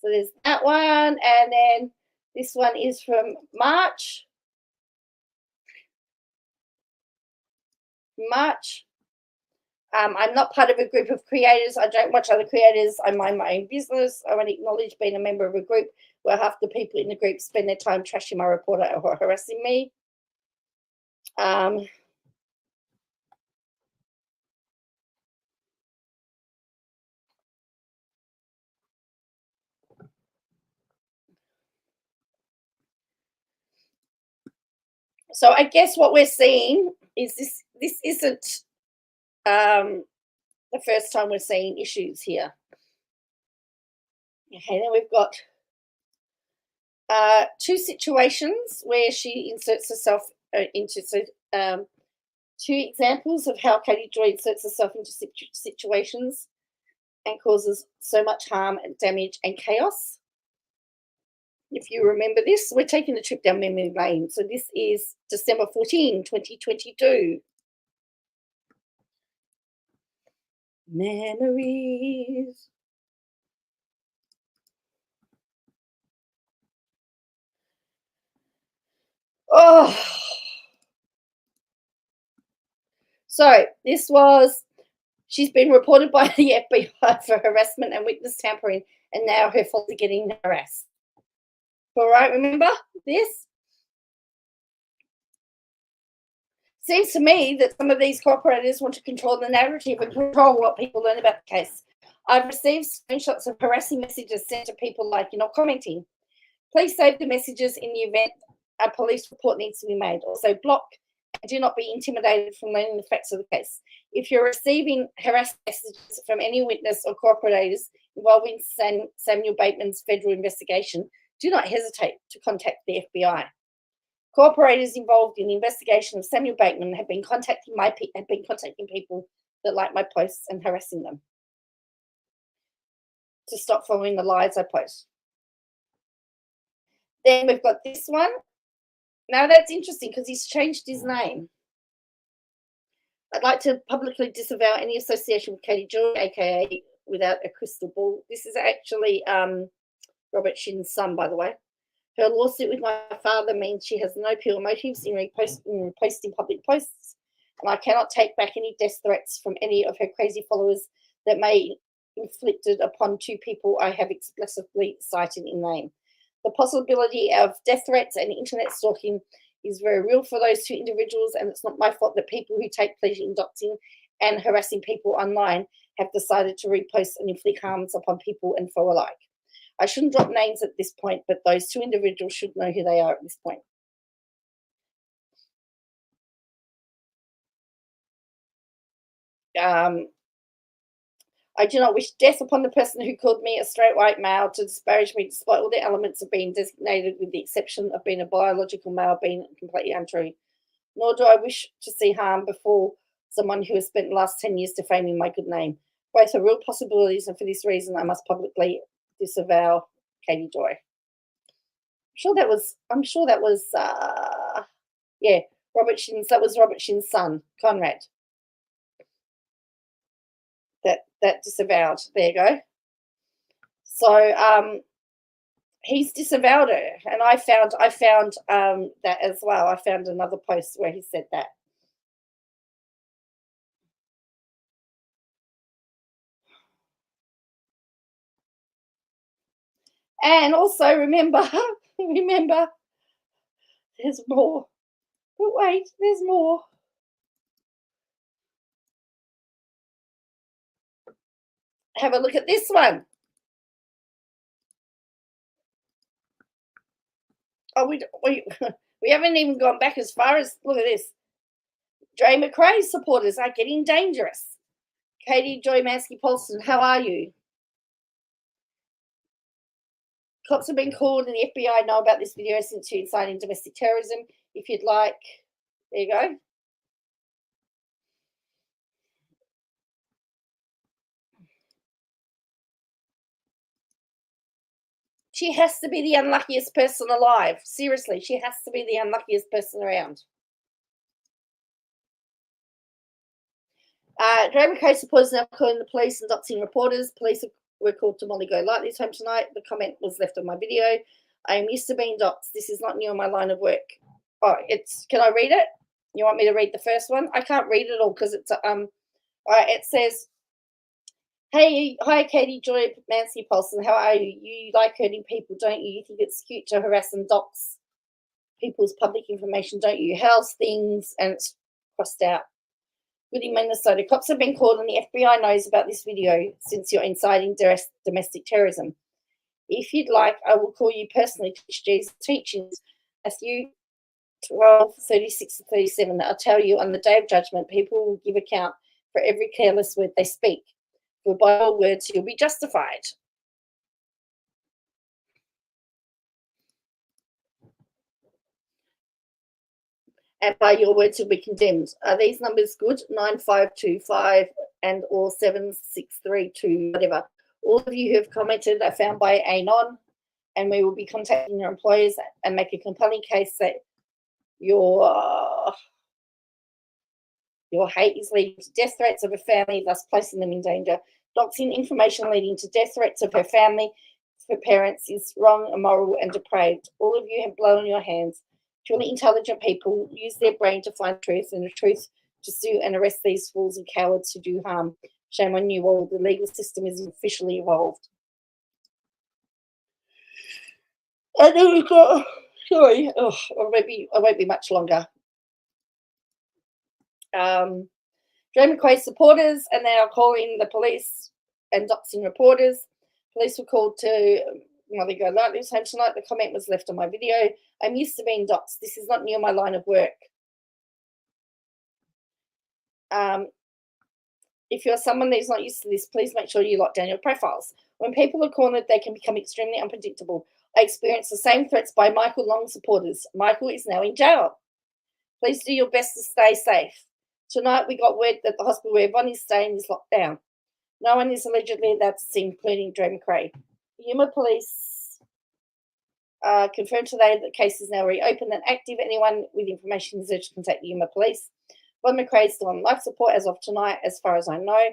there's that one. And then this one is from March. I'm not part of a group of creators. I don't watch other creators. I mind my own business. I want to acknowledge being a member of a group where half the people in the group spend their time trashing my reporter or harassing me. So I guess what we're seeing is this isn't the first time we're seeing issues here. Okay, then we've got two situations where she inserts herself into, two examples of how Katie Joy inserts herself into situations and causes so much harm and damage and chaos. If you remember this, we're taking a trip down memory lane. So this is December 14, 2022. Memories. Oh. So this was, she's been reported by the FBI for harassment and witness tampering, and now her fault is getting harassed. All right, remember this? Seems to me that some of these cooperators want to control the narrative and control what people learn about the case. I've received screenshots of harassing messages sent to people like you're not commenting. Please save the messages in the event a police report needs to be made. Also block and do not be intimidated from learning the facts of the case. If you're receiving harassment messages from any witness or cooperators involving Samuel Bateman's federal investigation, do not hesitate to contact the FBI. Cooperators involved in the investigation of Samuel Bateman have been contacting people that like my posts and harassing them to stop following the lies I post. Then we've got this one. Now that's interesting because he's changed his name. I'd like to publicly disavow any association with Katie Joy, aka Without a Crystal Ball. This is actually Robert Shin's son, by the way. Her lawsuit with my father means she has no pure motives in reposting public posts, and I cannot take back any death threats from any of her crazy followers that may inflicted upon two people I have explicitly cited in name. The possibility of death threats and internet stalking is very real for those two individuals, and it's not my fault that people who take pleasure in doxing and harassing people online have decided to repost and inflict harms upon people and foe alike. I shouldn't drop names at this point, but those two individuals should know who they are at this point. I do not wish death upon the person who called me a straight white male to disparage me despite all the elements of being designated, with the exception of being a biological male being completely untrue. Nor do I wish to see harm before someone who has spent the last 10 years defaming my good name. Both are real possibilities, and for this reason I must publicly disavow Katie Joy. I'm sure that was Robert Shin's, that was Robert Shin's son, Conrad. That disavowed. There you go. So he's disavowed her, and I found that as well. I found another post where he said that. And also remember, there's more. But wait, there's more. Have a look at this one. Oh, we haven't even gone back as far as, look at this. Dre McRae supporters are getting dangerous. Katie Joy Mansky-Polston, how are you? Cops have been called and the FBI know about this video since you're inciting domestic terrorism. If you'd like, there you go. She has to be the unluckiest person alive. Seriously, she has to be the unluckiest person around. Dre McKay supporters now calling the police and doxing reporters. Police were called to Molly Go Lightly's home tonight. The comment was left on my video. I am used to being doxed. This is not new in my line of work. Oh, can I read it? You want me to read the first one? I can't read it all because it's it says, hey, hi, Katie Joy Mansky-Polston. How are you? You like hurting people, don't you? You think it's cute to harass and dox people's public information, don't you? How's things? And it's crossed out. Good in Minnesota. Cops have been called and the FBI knows about this video since you're inciting domestic terrorism. If you'd like, I will call you personally to teach Jesus' teachings. Matthew 12:36-37. I'll tell you, on the day of judgment, people will give account for every careless word they speak. For by all words you'll be justified. And by your words you'll be condemned. Are these numbers good? 9525 and or 7632, whatever. All of you who have commented are found by Anon, and we will be contacting your employers and make a compelling case that your hate is leading to death threats of her family, thus placing them in danger. Doxing information leading to death threats of her family, her parents, is wrong, immoral, and depraved. All of you have blood on your hands. Truly intelligent people use their brain to find truth, and the truth to sue and arrest these fools and cowards who do harm. Shame on you all. The legal system is officially evolved. And then we've got, sorry, I won't be much longer. Joe McQuaid supporters are now calling the police and doxing reporters. Police were called to Molly Go Lightly's home tonight. The comment was left on my video. I'm used to being doxed. This is not new in my line of work. If you're someone that is not used to this, please make sure you lock down your profiles. When people are cornered, they can become extremely unpredictable. I experienced the same threats by Michael Long supporters. Michael is now in jail. Please do your best to stay safe. Tonight, we got word that the hospital where Yvonne is staying is locked down. No one is allegedly allowed to see, including Joe McRae. Yuma police confirmed today that the case is now reopened and active. Anyone with information is urged to contact the Yuma police. Yvonne McRae is still on life support as of tonight, as far as I know.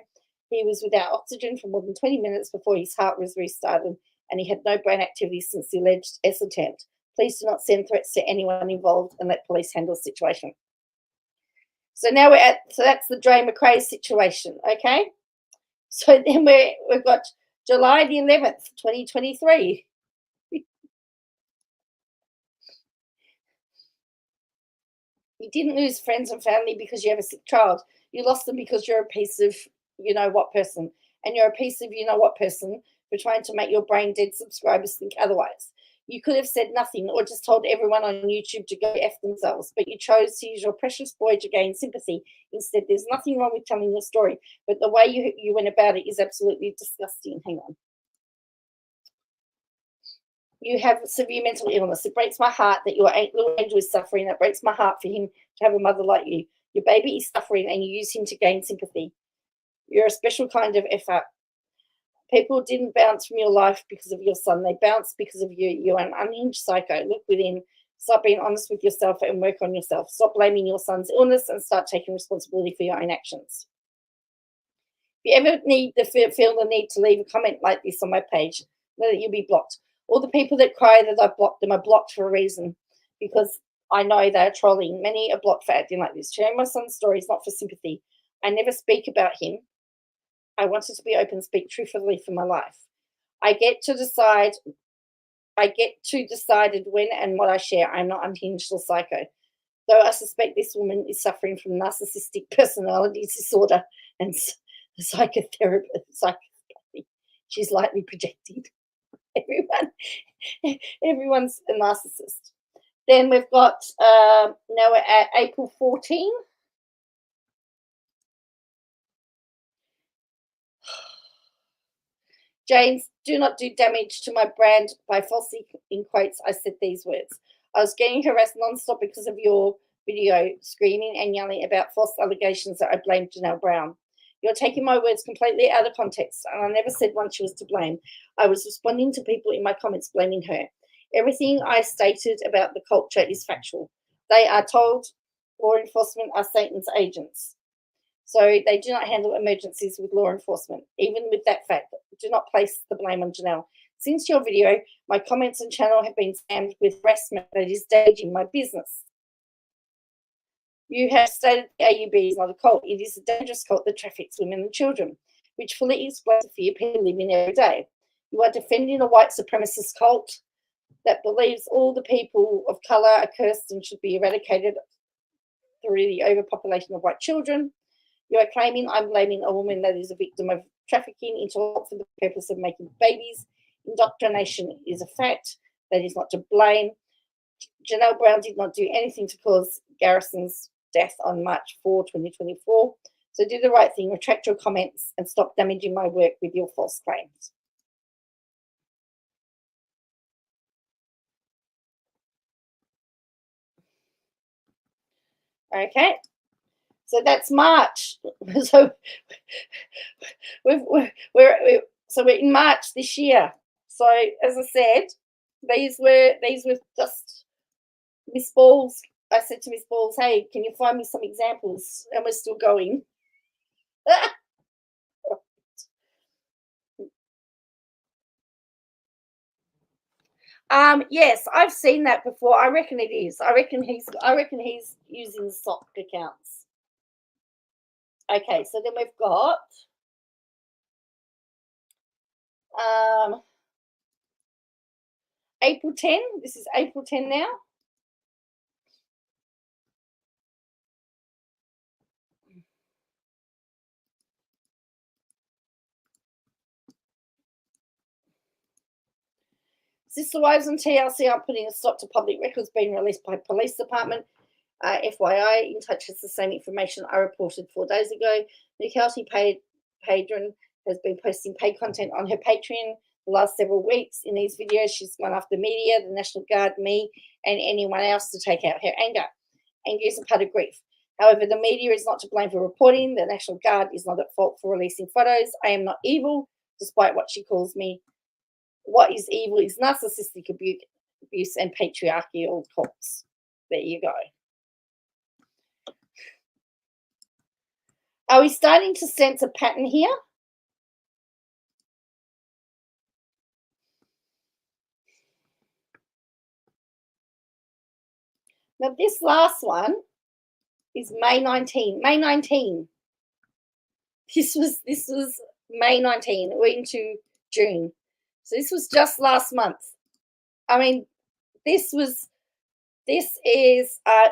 He was without oxygen for more than 20 minutes before his heart was restarted, and he had no brain activity since the alleged S attempt. Please do not send threats to anyone involved and let police handle the situation. So now so that's the Dre McRae situation, okay? So then we've got July the 11th, 2023. You didn't lose friends and family because you have a sick child. You lost them because you're a piece of you-know-what person. And you're a piece of you-know-what person for trying to make your brain-dead subscribers think otherwise. You could have said nothing or just told everyone on YouTube to go F themselves, but you chose to use your precious boy to gain sympathy. Instead, there's nothing wrong with telling your story, but the way you went about it is absolutely disgusting. Hang on. You have severe mental illness. It breaks my heart that your little angel is suffering. It breaks my heart for him to have a mother like you. Your baby is suffering and you use him to gain sympathy. You're a special kind of effort. People didn't bounce from your life because of your son. They bounced because of you. You're an unhinged psycho. Look within. Stop being honest with yourself and work on yourself. Stop blaming your son's illness and start taking responsibility for your own actions. If you ever feel the need to leave a comment like this on my page, know that you'll be blocked. All the people that cry that I blocked them are blocked for a reason, because I know they are trolling. Many are blocked for acting like this. Sharing my son's story is not for sympathy. I never speak about him. I wanted to be open, speak truthfully for my life. I get to decide when and what I share. I'm not unhinged or psycho. Though I suspect this woman is suffering from narcissistic personality disorder and psychotherapy. She's lightly projecting. Everyone's a narcissist. Then we've got now we're at April 14. James, do not do damage to my brand by falsely, in quotes, I said these words. I was getting harassed non-stop because of your video, screaming and yelling about false allegations that I blamed Janelle Brown. You're taking my words completely out of context, and I never said once she was to blame. I was responding to people in my comments blaming her. Everything I stated about the culture is factual. They are told law enforcement are Satan's agents. So they do not handle emergencies with law enforcement. Even with that fact, do not place the blame on Janelle. Since your video, my comments and channel have been spammed with harassment that is damaging my business. You have stated the AUB is not a cult. It is a dangerous cult that traffics women and children, which fully explains the fear people live in every day. You are defending a white supremacist cult that believes all the people of colour are cursed and should be eradicated through the overpopulation of white children. You are claiming I'm blaming a woman that is a victim of trafficking into for the purpose of making babies. Indoctrination is a fact. That is not to blame. Janelle Brown did not do anything to cause Garrison's death on March 4, 2024. So do the right thing, retract your comments, and stop damaging my work with your false claims. Okay. So that's March. So we're in March this year. So as I said, these were just Miss Balls. I said to Miss Balls, "Hey, can you find me some examples?" And we're still going. Yes, I've seen that before. I reckon it is. I reckon he's using sock accounts. Okay, so then we've got April 10. This is April 10 now. Sister Wives and TLC are putting a stop to public records being released by police department. FYI, In Touch has the same information I reported 4 days ago. Nicalty Padron has been posting paid content on her Patreon the last several weeks. In these videos, she's gone after the media, the National Guard, me, and anyone else to take out her anger. Anger is a part of grief. However, the media is not to blame for reporting. The National Guard is not at fault for releasing photos. I am not evil, despite what she calls me. What is evil is narcissistic abuse and patriarchal cults. There you go. Are we starting to sense a pattern here? Now, this last one is May 19. May 19. This was May 19. We're into June. So this was just last month. I mean, this is it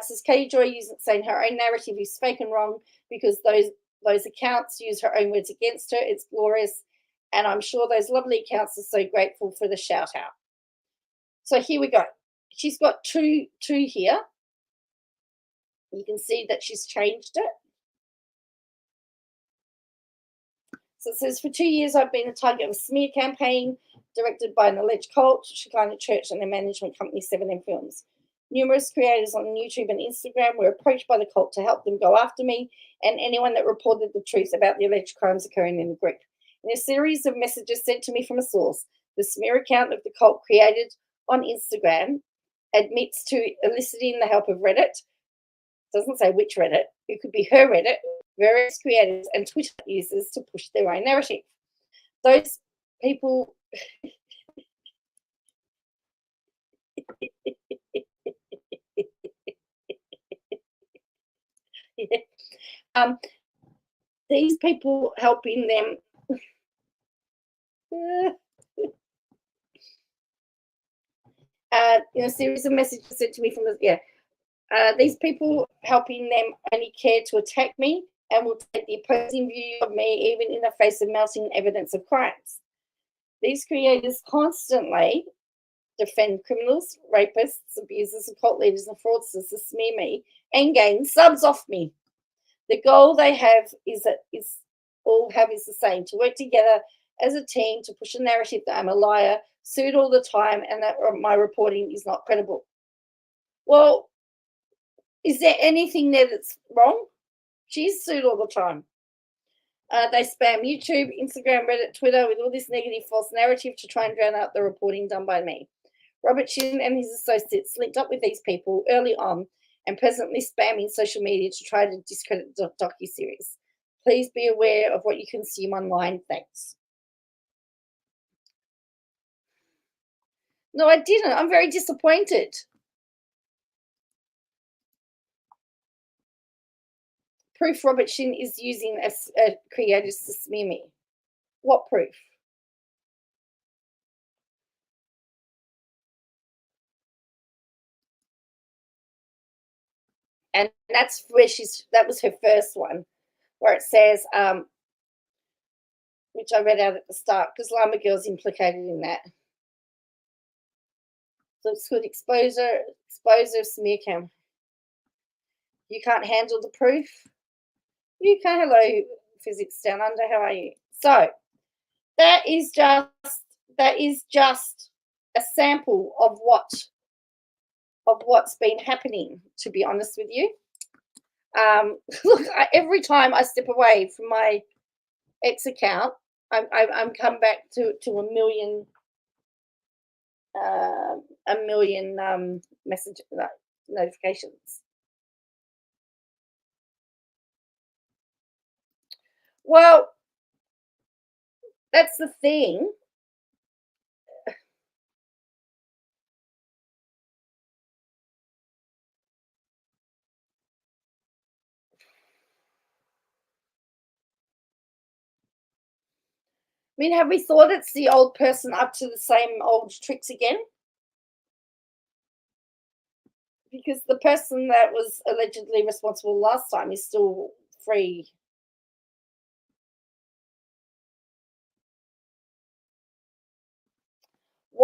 says Katie Joy saying her own narrative is fake and wrong because those accounts use her own words against her. It's glorious. And I'm sure those lovely accounts are so grateful for the shout out. So here we go. She's got two here. You can see that she's changed it. So it says, for 2 years, I've been the target of a smear campaign directed by an alleged cult, Shekinah Church, and their management company, 7M Films. Numerous creators on YouTube and Instagram were approached by the cult to help them go after me and anyone that reported the truth about the alleged crimes occurring in the group. In a series of messages sent to me from a source, the smear account of the cult created on Instagram admits to eliciting the help of Reddit. Doesn't say which Reddit. It could be her Reddit, various creators, and Twitter users to push their own narrative. Those people these people helping them in a series of messages sent to me from these people helping them only care to attack me and will take the opposing view of me even in the face of mounting evidence of crimes. These creators constantly defend criminals, rapists, abusers, occult leaders, and fraudsters to smear me and gain subs off me. The goal they have is the same: to work together as a team to push a narrative that I'm a liar, sued all the time, and that my reporting is not credible. Well, is there anything there that's wrong? She's sued all the time. They spam YouTube, Instagram, Reddit, Twitter with all this negative false narrative to try and drown out the reporting done by me. Robert Chin and his associates linked up with these people early on and presently spamming social media to try to discredit the docuseries. Please be aware of what you consume online. Thanks. No, I didn't. I'm very disappointed. Proof Robert Shin is using as creators to smear me. What proof? And that's where that was her first one, where it says, which I read out at the start, because Llama Girl's implicated in that. So it's called exposure smear cam. You can't handle the proof. You can't. Hello, physics down under. How are you? So that is just a sample of what's been happening. To be honest with you, look, every time I step away from my X account, I'm come back to a million message notifications. Well, that's the thing. I mean, have we thought it's the old person up to the same old tricks again? Because the person that was allegedly responsible last time is still free.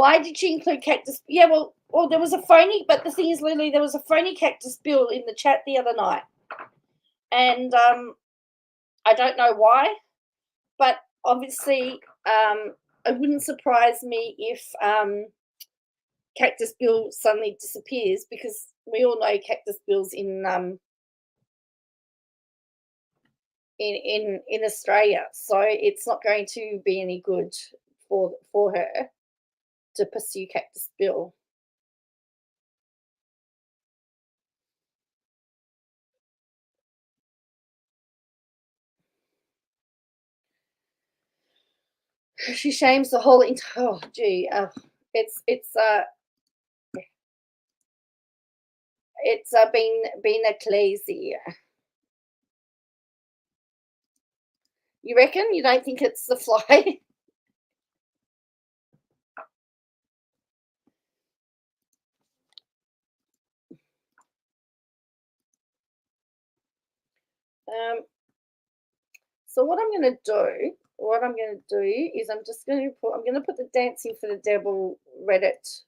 Why did she include cactus? Yeah, well, there was a phony, but the thing is, Lily, there was a phony cactus bill in the chat the other night, and I don't know why, but obviously, it wouldn't surprise me if Cactus Bill suddenly disappears, because we all know Cactus Bill's in Australia, so it's not going to be any good for her to pursue Cactus Bill. She shames the whole entire. Oh, gee, it's been a crazy. You reckon? You don't think it's the fly? So what I'm going to do is I'm going to put the Dancing for the Devil Reddit,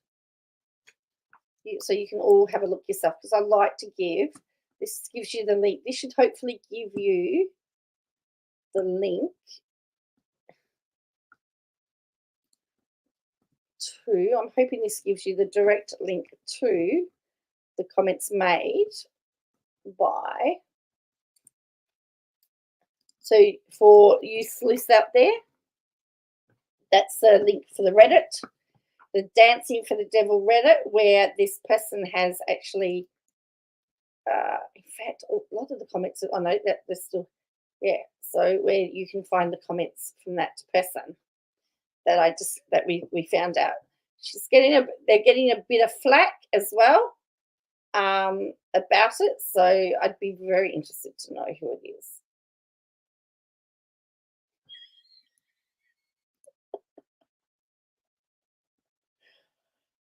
so you can all have a look yourself, because I like to give. This gives you the link. This should hopefully give you the link to. I'm hoping this gives you the direct link to the comments made by. So for you sleuths out there, that's the link for the Reddit, the Dancing for the Devil Reddit, where this person has actually, in fact, a lot of the comments, I know that they're still, yeah. So where you can find the comments from that person that we found out. They're getting a bit of flack as well about it. So I'd be very interested to know who it is.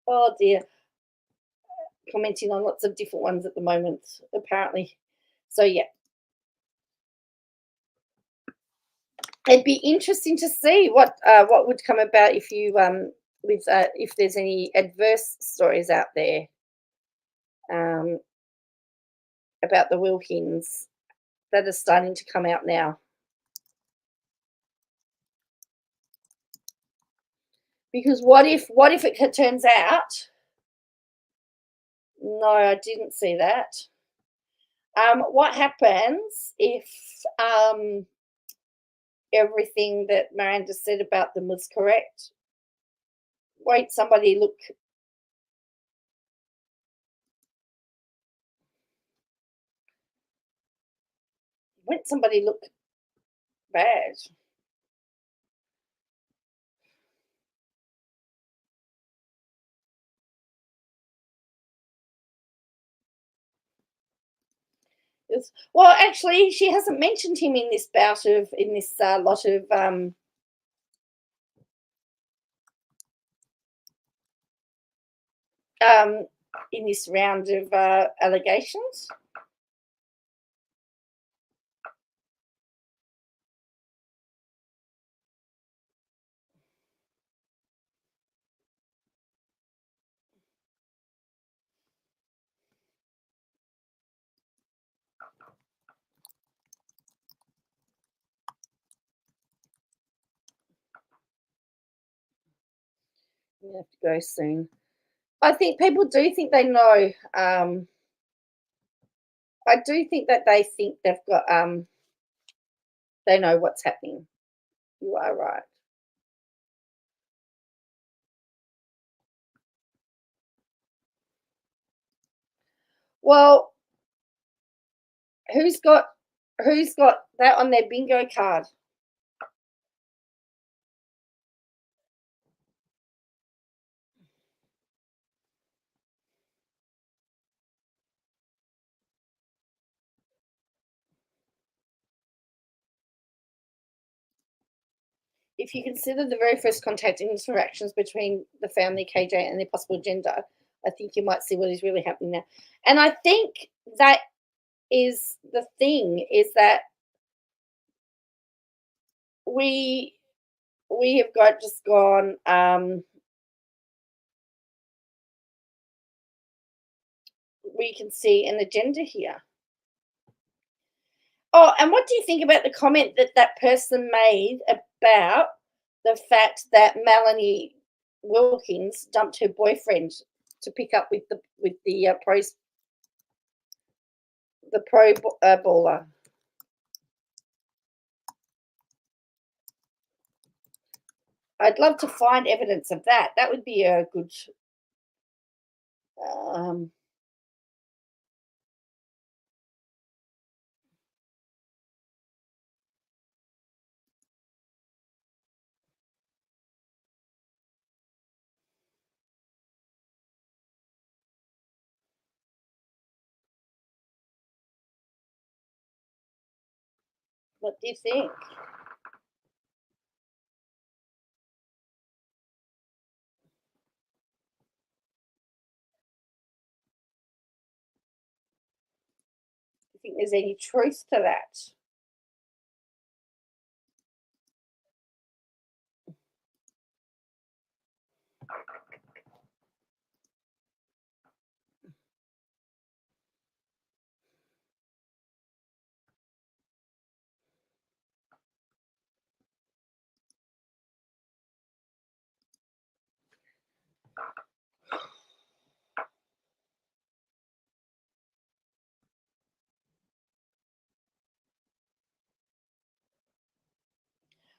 Oh dear. Commenting on lots of different ones at the moment, apparently. So yeah. It'd be interesting to see what would come about if you if there's any adverse stories out there about the Wilkins that are starting to come out now. Because what if it turns out? No, I didn't see that. What happens if everything that Miranda said about them was correct? Won't somebody look bad? Well, actually, she hasn't mentioned him in this lot of in this round of allegations. We have to go soon. I think people do think they know. I do think that they think they've got they know what's happening. You are right. Well, who's got that on their bingo card? If you consider the very first contact and interactions between the family, KJ, and their possible gender, I think you might see what is really happening now. And I think that is the thing, is that we have just gone we can see an agenda here. Oh, and what do you think about the comment that that person made about the fact that Melanie Wilkins dumped her boyfriend to pick up with the pro baller? I'd love to find evidence of that. That would be a good. What do you think? Do you think there's any truth to that?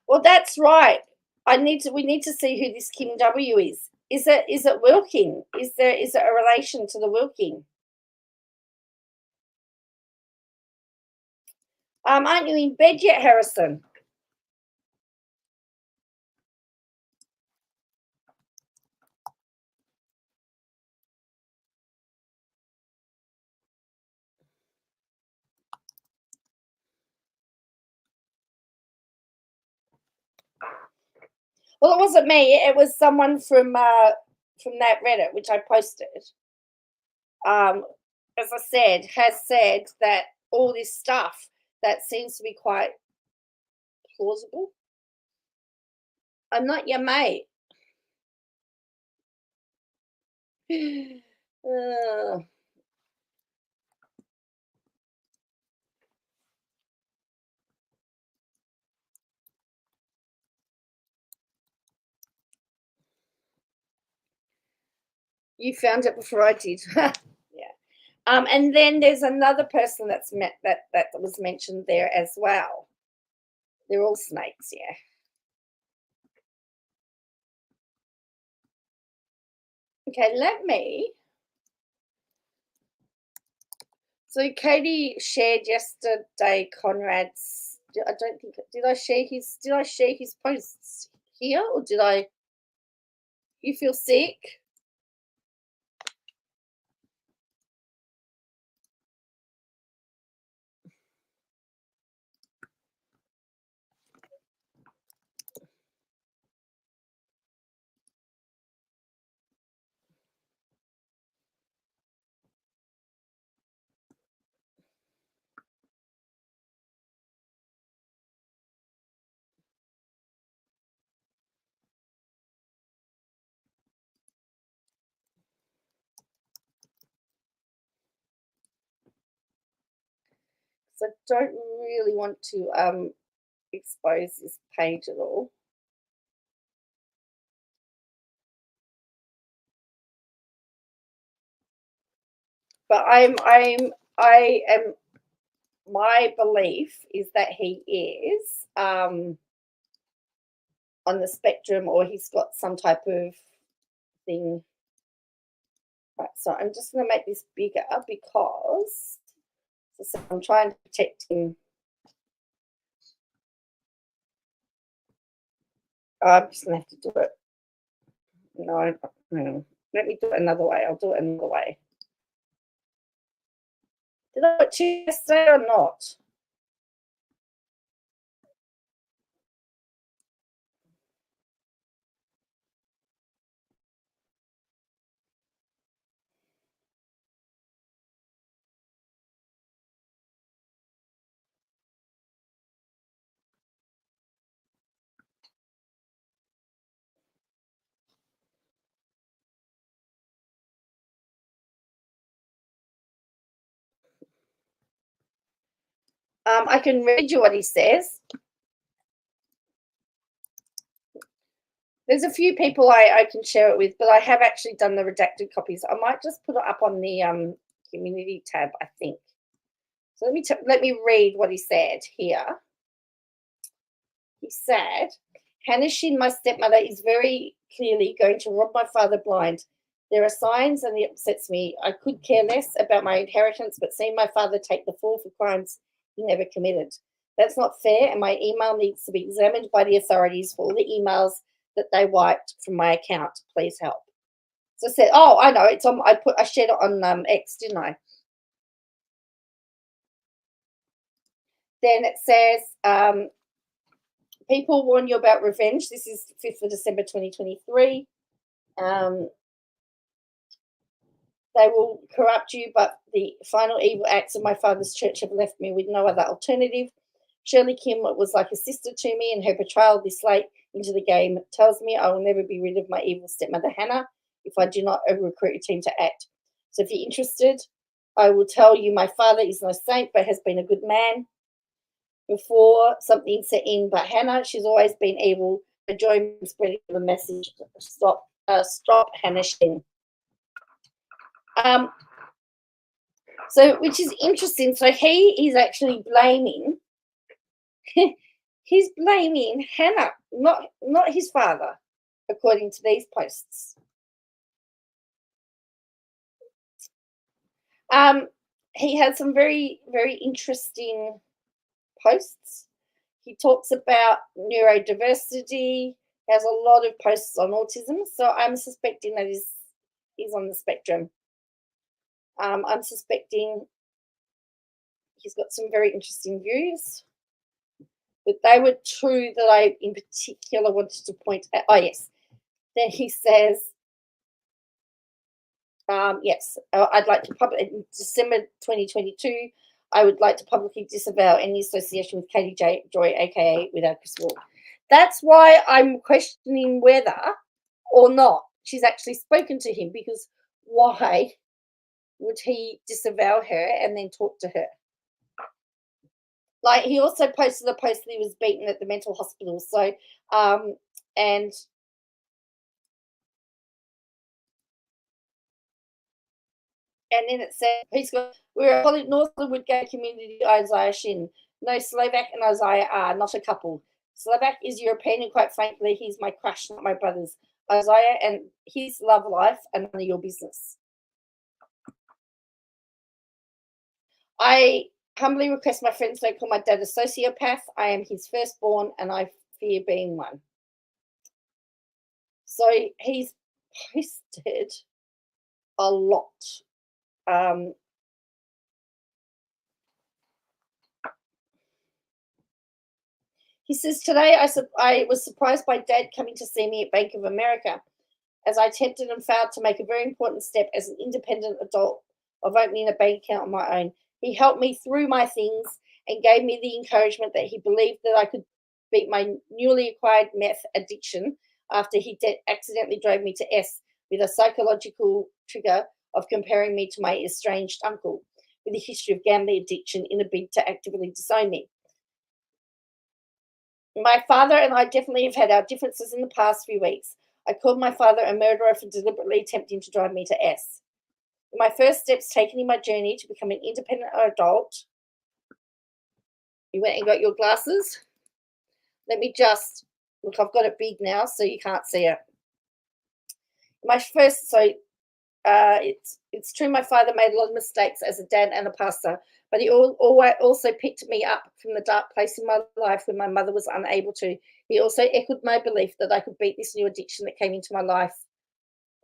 Well, that's right. We need to see who this Kim W is. Is it Wilking? Is it a relation to the Wilking? Aren't you in bed yet, Harrison? Well, it wasn't me. It was someone from that Reddit, which I posted. As I said, has said that all this stuff that seems to be quite plausible. I'm not your mate. You found it before I did. Yeah. And then there's another person that was mentioned there as well. They're all snakes, yeah. Okay, let me. So Katie shared yesterday Conrad's. I don't think did I share his posts here, or did I? You feel sick? So I don't really want to expose this page at all. But I am. My belief is that he is on the spectrum, or he's got some type of thing. Right, so I'm just going to make this bigger because so I'm trying to protect him. I'm just going to have to do it. No, let me do it another way. I'll do it another way. Did I put yesterday or not? I can read you what he says. There's a few people I can share it with, but I have actually done the redacted copies. I might just put it up on the community tab, I think. So let me read what he said here. He said, Hannah Shin, my stepmother, is very clearly going to rob my father blind. There are signs and it upsets me. I could care less about my inheritance, but seeing my father take the fall for crimes he never committed. That's not fair, and my email needs to be examined by the authorities for all the emails that they wiped from my account. Please help. So I said, oh, I know, it's on. I shared it on X, didn't I? Then it says, people warn you about revenge. This is 5th of December 2023. They will corrupt you, but the final evil acts of my father's church have left me with no other alternative. Shirley Kim was like a sister to me, and her betrayal this late into the game tells me I will never be rid of my evil stepmother Hannah if I do not recruit a team to act. So if you're interested, I will tell you my father is no saint, but has been a good man before something set in. But Hannah, she's always been evil. Join me in spreading the message. Stop Hannah Shin. So, which is interesting. So he is actually blaming. He's blaming Hannah, not his father, according to these posts. He had some very, very interesting posts. He talks about neurodiversity. He has a lot of posts on autism. So I'm suspecting that he's on the spectrum. I'm suspecting he's got some very interesting views. But they were two that I, in particular, wanted to point out. Oh, yes. Then he says, yes, I'd like to publish in December 2022. I would like to publicly disavow any association with Katie Joy, aka Without Chris Wall. That's why I'm questioning whether or not she's actually spoken to him, because why would he disavow her and then talk to her? Like, he also posted a post that he was beaten at the mental hospital. So, and then it said, we're a Northwood gay community, Isaiah Shin. No, Slovak and Isaiah are not a couple. Slovak is European, and quite frankly, he's my crush, not my brother's. Isaiah and his love life are none of your business. I humbly request my friends don't call my dad a sociopath. I am his firstborn, and I fear being one. So he's posted a lot. He says, today I was surprised by Dad coming to see me at Bank of America, as I attempted and failed to make a very important step as an independent adult of opening a bank account on my own. He helped me through my things and gave me the encouragement that he believed that I could beat my newly acquired meth addiction after he accidentally drove me to S with a psychological trigger of comparing me to my estranged uncle with a history of gambling addiction in a bid to actively disown me. My father and I definitely have had our differences in the past few weeks. I called my father a murderer for deliberately attempting to drive me to S. In my first steps taken in my journey to become an independent adult, you went and got your glasses? Let me just, look, I've got it big now so you can't see it. It's true my father made a lot of mistakes as a dad and a pastor, but he also picked me up from the dark place in my life when my mother was unable to. He also echoed my belief that I could beat this new addiction that came into my life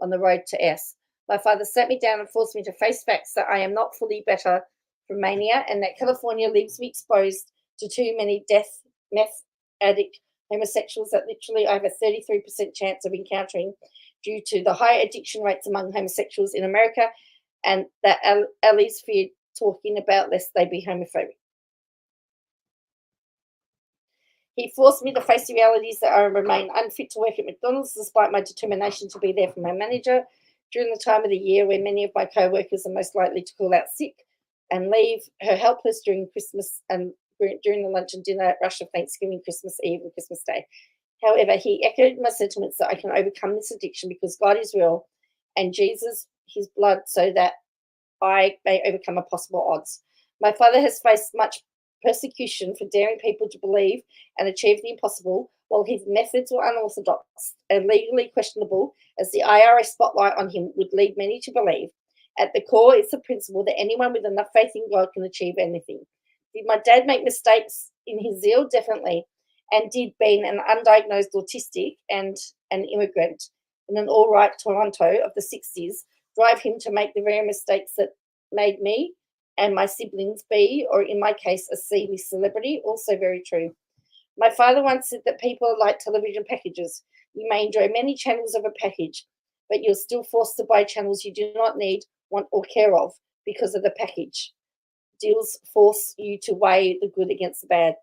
on the road to S. My father sat me down and forced me to face facts that I am not fully better from mania, and that California leaves me exposed to too many meth addict homosexuals that literally I have a 33% chance of encountering due to the high addiction rates among homosexuals in America, and that allies fear talking about lest they be homophobic. He forced me to face the realities that I remain unfit to work at McDonald's despite my determination to be there for my manager during the time of the year where many of my co-workers are most likely to call out sick and leave her helpless during Christmas and during the lunch and dinner rush of Thanksgiving, Christmas Eve, and Christmas Day. However, he echoed my sentiments that I can overcome this addiction because God is real and Jesus, his blood, so that I may overcome impossible odds. My father has faced much persecution for daring people to believe and achieve the impossible, while his methods were unorthodox and legally questionable, as the IRS spotlight on him would lead many to believe. At the core, it's the principle that anyone with enough faith in God can achieve anything. Did my dad make mistakes in his zeal? Definitely. And did being an undiagnosed autistic and an immigrant in an all-right Toronto of the 60s drive him to make the very mistakes that made me and my siblings be, or in my case, a C-list celebrity? Also very true. My father once said that people are like television packages. You may enjoy many channels of a package, but you're still forced to buy channels you do not need, want, or care of because of the package. Deals force you to weigh the good against the bad.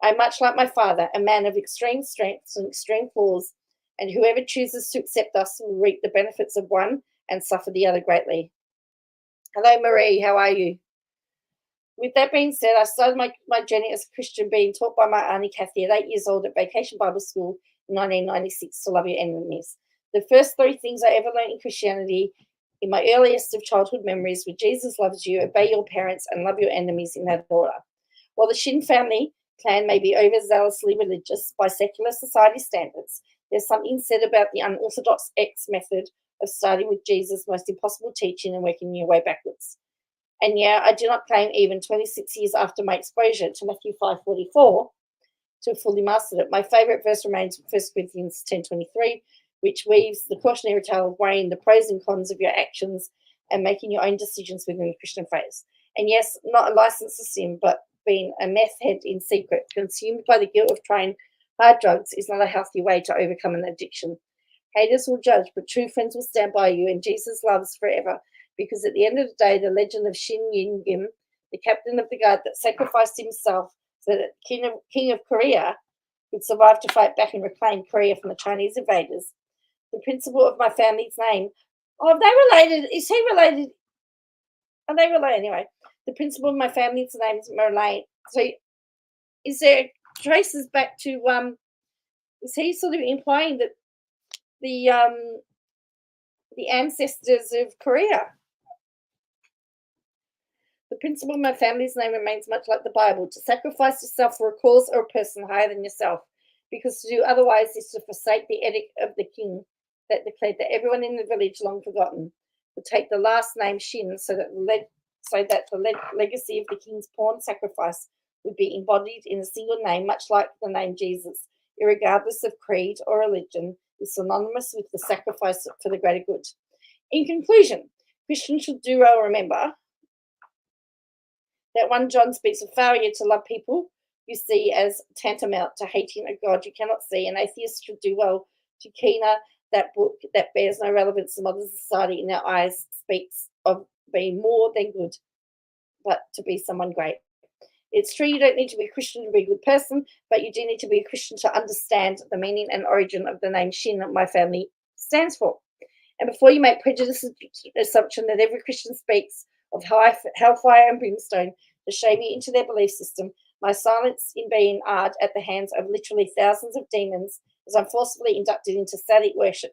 I'm much like my father, a man of extreme strengths and extreme flaws, and whoever chooses to accept us will reap the benefits of one and suffer the other greatly. Hello, Marie. How are you? With that being said, I started my journey as a Christian being taught by my Auntie Kathy at 8 years old at Vacation Bible School in 1996 to love your enemies. The first 3 things I ever learned in Christianity in my earliest of childhood memories were Jesus loves you, obey your parents, and love your enemies in that order. While the Shin family clan may be overzealously religious by secular society standards, there's something said about the unorthodox X method of starting with Jesus' most impossible teaching and working your way backwards. And yeah, I do not claim even 26 years after my exposure to Matthew 5:44 to have fully mastered it. My favourite verse remains 1 Corinthians 10:23, which weaves the cautionary tale of weighing the pros and cons of your actions and making your own decisions within the Christian faith. And yes, not a license to sin, but being a meth head in secret, consumed by the guilt of trying hard drugs, is not a healthy way to overcome an addiction. Haters will judge, but true friends will stand by you, and Jesus loves forever. Because at the end of the day, the legend of Shin Yin Gim, the captain of the guard that sacrificed himself so that King of Korea could survive to fight back and reclaim Korea from the Chinese invaders, the principal of my family's name. Oh, are they related? Is he related? Are they related? Anyway, the principal of my family's name is Merlane. So is there traces back to, is he sort of implying that the ancestors of Korea? The principle of my family's name remains much like the Bible, to sacrifice yourself for a cause or a person higher than yourself, because to do otherwise is to forsake the edict of the king that declared that everyone in the village, long forgotten, would take the last name Shin, so that the legacy of the king's pawn sacrifice would be embodied in a single name, much like the name Jesus, irregardless of creed or religion, is synonymous with the sacrifice for the greater good. In conclusion, Christians should do well remember that 1 John speaks of failure to love people you see as tantamount to hating a God you cannot see, and atheists should do well to keener that book that bears no relevance to modern society in our eyes speaks of being more than good, but to be someone great. It's true you don't need to be a Christian to be a good person, but you do need to be a Christian to understand the meaning and origin of the name Shin that my family stands for. And before you make prejudiced assumption that every Christian speaks of hellfire and brimstone to shame you into their belief system, my silence in being art at the hands of literally thousands of demons as I'm forcibly inducted into static worship.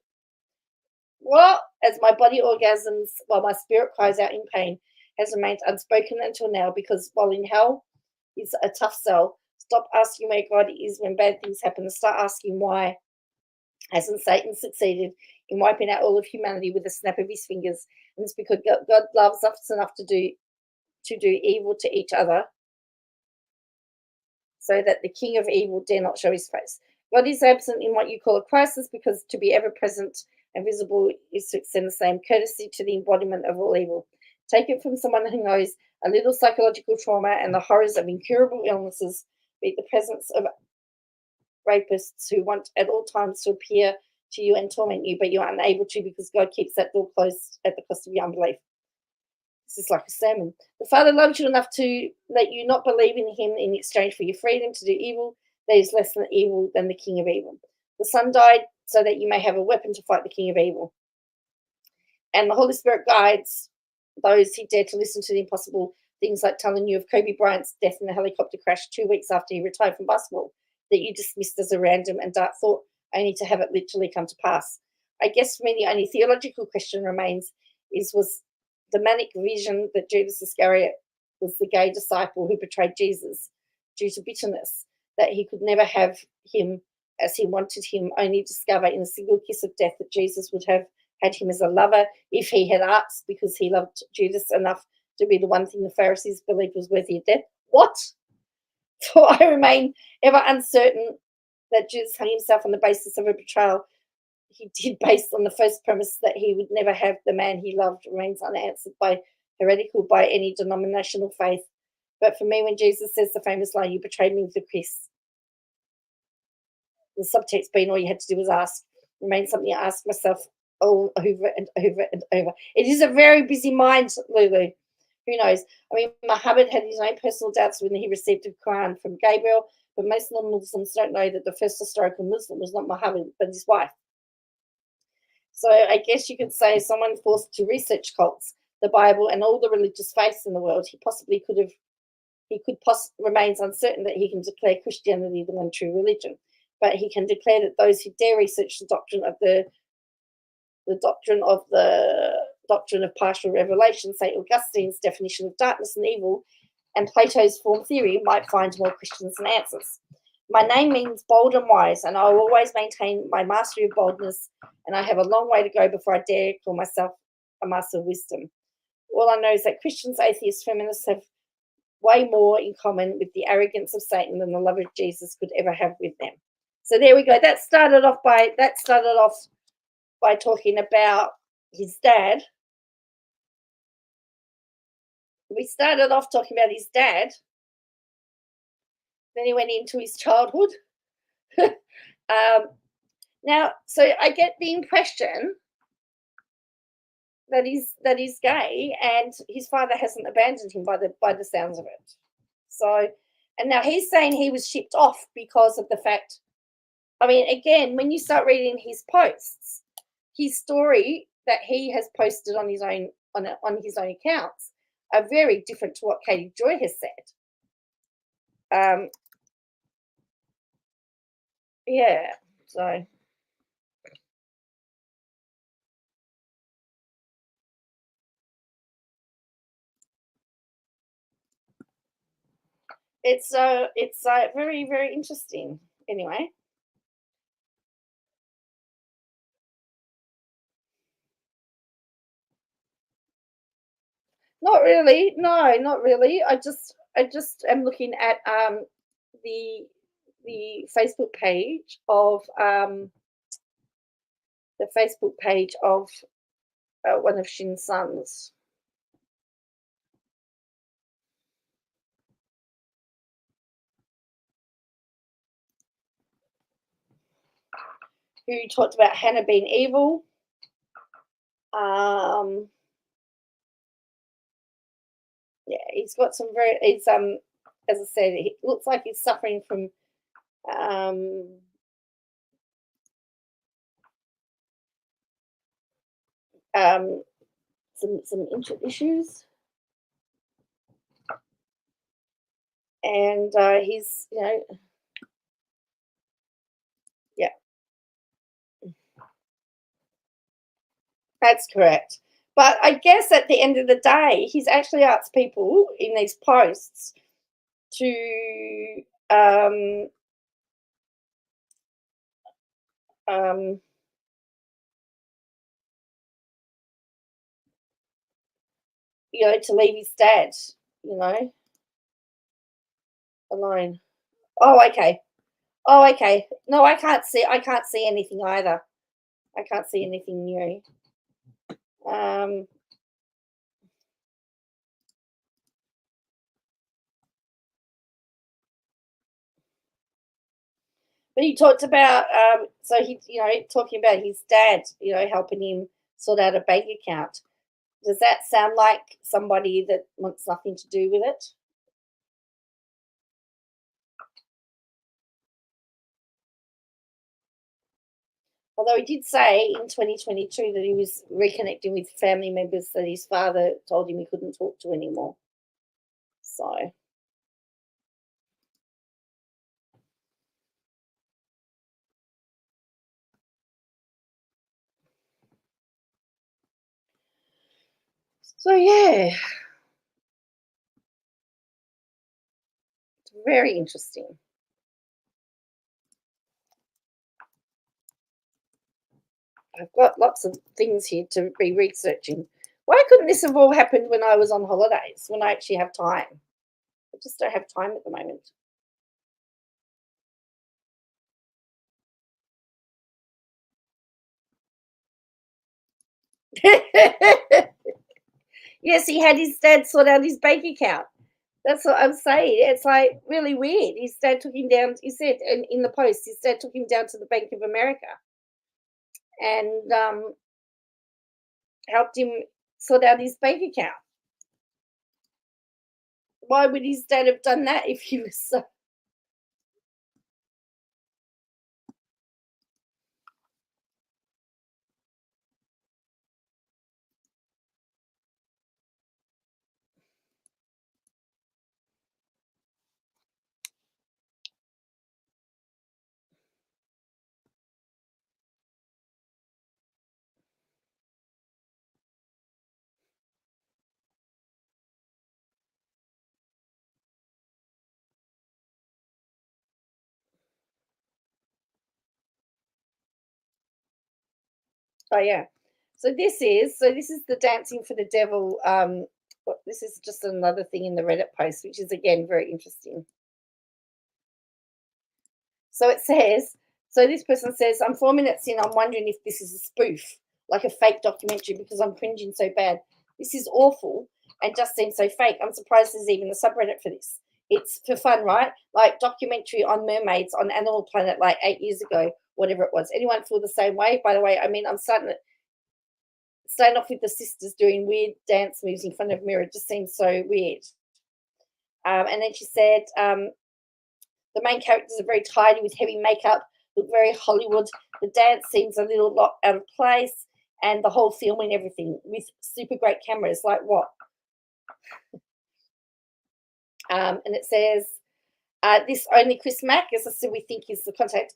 Well, as my body orgasms while my spirit cries out in pain, has remained unspoken until now, because while in hell is a tough sell, stop asking where God is when bad things happen and start asking why hasn't Satan succeeded in wiping out all of humanity with a snap of his fingers. And it's because God loves us enough to do evil to each other, so that the king of evil dare not show his face. God is absent in what you call a crisis, because to be ever present and visible is to extend the same courtesy to the embodiment of all evil. Take it from someone who knows a little psychological trauma and the horrors of incurable illnesses, be the presence of rapists who want at all times to appear to you and torment you, but you're unable to because God keeps that door closed at the cost of your unbelief. This is like a sermon. The Father loves you enough to let you not believe in him in exchange for your freedom to do evil that is less than evil than the king of evil. The Son died so that you may have a weapon to fight the king of evil. And the Holy Spirit guides those who dare to listen to the impossible things like telling you of Kobe Bryant's death in a helicopter crash 2 weeks after he retired from basketball that you dismissed as a random and dark thought, only to have it literally come to pass. I guess for me the only theological question remains was the manic vision that Judas Iscariot was the gay disciple who betrayed Jesus due to bitterness, that he could never have him as he wanted him, only discover in a single kiss of death that Jesus would have had him as a lover if he had asked, because he loved Judas enough to be the one thing the Pharisees believed was worthy of death. What? For I remain ever uncertain that Judas hung himself on the basis of a betrayal he did based on the first premise that he would never have the man he loved remains unanswered by heretical by any denominational faith. But for me, when Jesus says the famous line, "You betrayed me with a kiss," the subtext being all you had to do was ask, remains something I ask myself over and over and over. It is a very busy mind, Lulu. Who knows? I mean, Muhammad had his own personal doubts when he received the Quran from Gabriel, but most non-Muslims don't know that the first historical Muslim was not Muhammad, but his wife. So I guess you could say someone forced to research cults, the Bible, and all the religious faiths in the world, remains uncertain that he can declare Christianity the one true religion, but he can declare that those who dare research the doctrine of partial revelation, St. Augustine's definition of darkness and evil, and Plato's form theory, might find more questions than answers. My name means bold and wise, and I will always maintain my mastery of boldness, and I have a long way to go before I dare call myself a master of wisdom. All I know is that Christians, atheists, feminists have way more in common with the arrogance of Satan than the love of Jesus could ever have with them. So there we go. That started off by talking about his dad. We started off talking about his dad. Then he went into his childhood. Now, so I get the impression that he's gay, and his father hasn't abandoned him by the sounds of it. So, and now he's saying he was shipped off because of the fact. I mean, again, when you start reading his posts, his story that he has posted on his own accounts are very different to what Katie Joy has said. Yeah, so it's very, very interesting. Anyway. Not really. No, not really. I just am looking at the Facebook page of one of Shin's sons. Who talked about Hannah being evil. Yeah, he's got some as I said, it looks like he's suffering from some issues, and he's yeah, that's correct. But I guess at the end of the day, he's actually asked people in these posts to to leave his dad, alone. Oh, okay. No, I can't see anything either. I can't see anything new. But he talked about so he talking about his dad, helping him sort out a bank account. Does that sound like somebody that wants nothing to do with it? Although he did say in 2022 that he was reconnecting with family members that his father told him he couldn't talk to anymore. So yeah, it's very interesting. I've got lots of things here to be researching. Why couldn't this have all happened when I was on holidays, when I actually have time? I just don't have time at the moment. Yes, he had his dad sort out his bank account. That's what I'm saying. It's like really weird. His dad took him down. He said in the post, his dad took him down to the Bank of America and helped him sort out his bank account. Why would his dad have done that if he was so? Oh yeah. So this is the dancing for the devil. This is just another thing in the Reddit post, which is again very interesting. So it says, so this person says, I'm 4 minutes in, I'm wondering if this is a spoof, like a fake documentary, because I'm cringing so bad. This is awful and just seems so fake. I'm surprised there's even a subreddit for this. It's for fun, right? Like documentary on mermaids on Animal Planet like 8 years ago, whatever it was. Anyone feel the same way? By the way, I mean, I'm starting off with the sisters doing weird dance moves in front of a mirror. It just seems so weird. And then she said, the main characters are very tidy with heavy makeup, look very Hollywood. The dance seems a little lot out of place, and the whole filming, everything with super great cameras. Like what? And it says, this only Chris Mack, as I said, we think is the contact.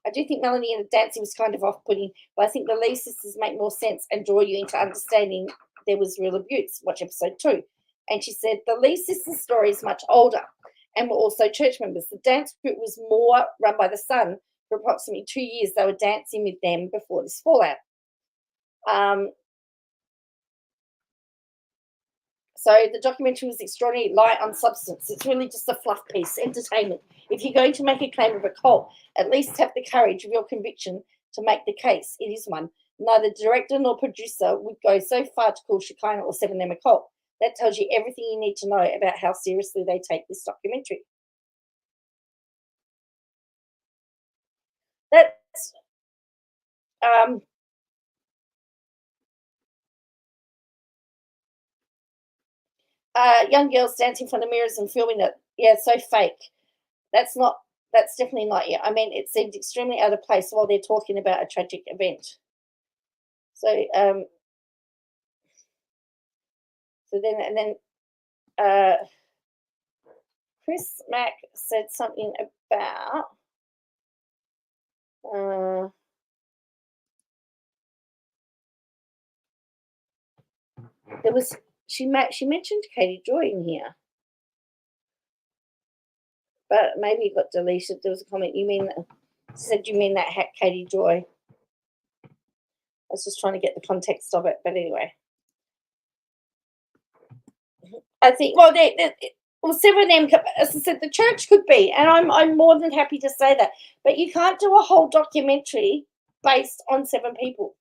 I do think Melanie and the dancing was kind of off-putting, but I think the Lee sisters make more sense and draw you into understanding there was real abuse. Watch episode 2. And she said, the Lee sisters' story is much older and were also church members. The dance group was more run by the son. For approximately 2 years, they were dancing with them before this fallout. So the documentary was extraordinarily light on substance. It's really just a fluff piece, entertainment. If you're going to make a claim of a cult, at least have the courage of your conviction to make the case. It is one. Neither director nor producer would go so far to call Shekinah or Seven them a cult. That tells you everything you need to know about how seriously they take this documentary. That's young girls dancing in front of mirrors and filming it. Yeah, it's so fake. That's definitely not it. I mean, it seems extremely out of place while they're talking about a tragic event. So then Chris Mack said something about there was she mentioned Katie Joy in here, but maybe it got deleted. There was a comment. You mean that hack Katie Joy? I was just trying to get the context of it, but anyway, I think several of them, as I said, the church could be, and I'm more than happy to say that. But you can't do a whole documentary based on 7 people.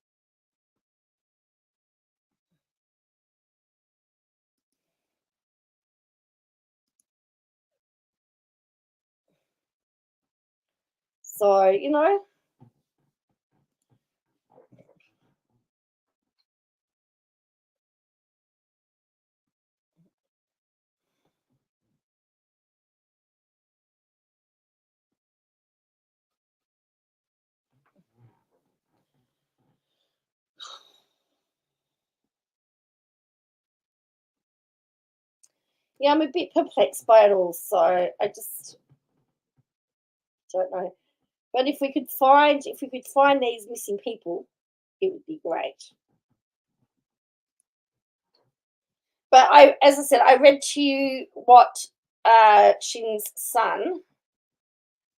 So, Yeah, I'm a bit perplexed by it all, so I just don't know. But if we could find these missing people, it would be great. But as I said, I read to you what Shin's son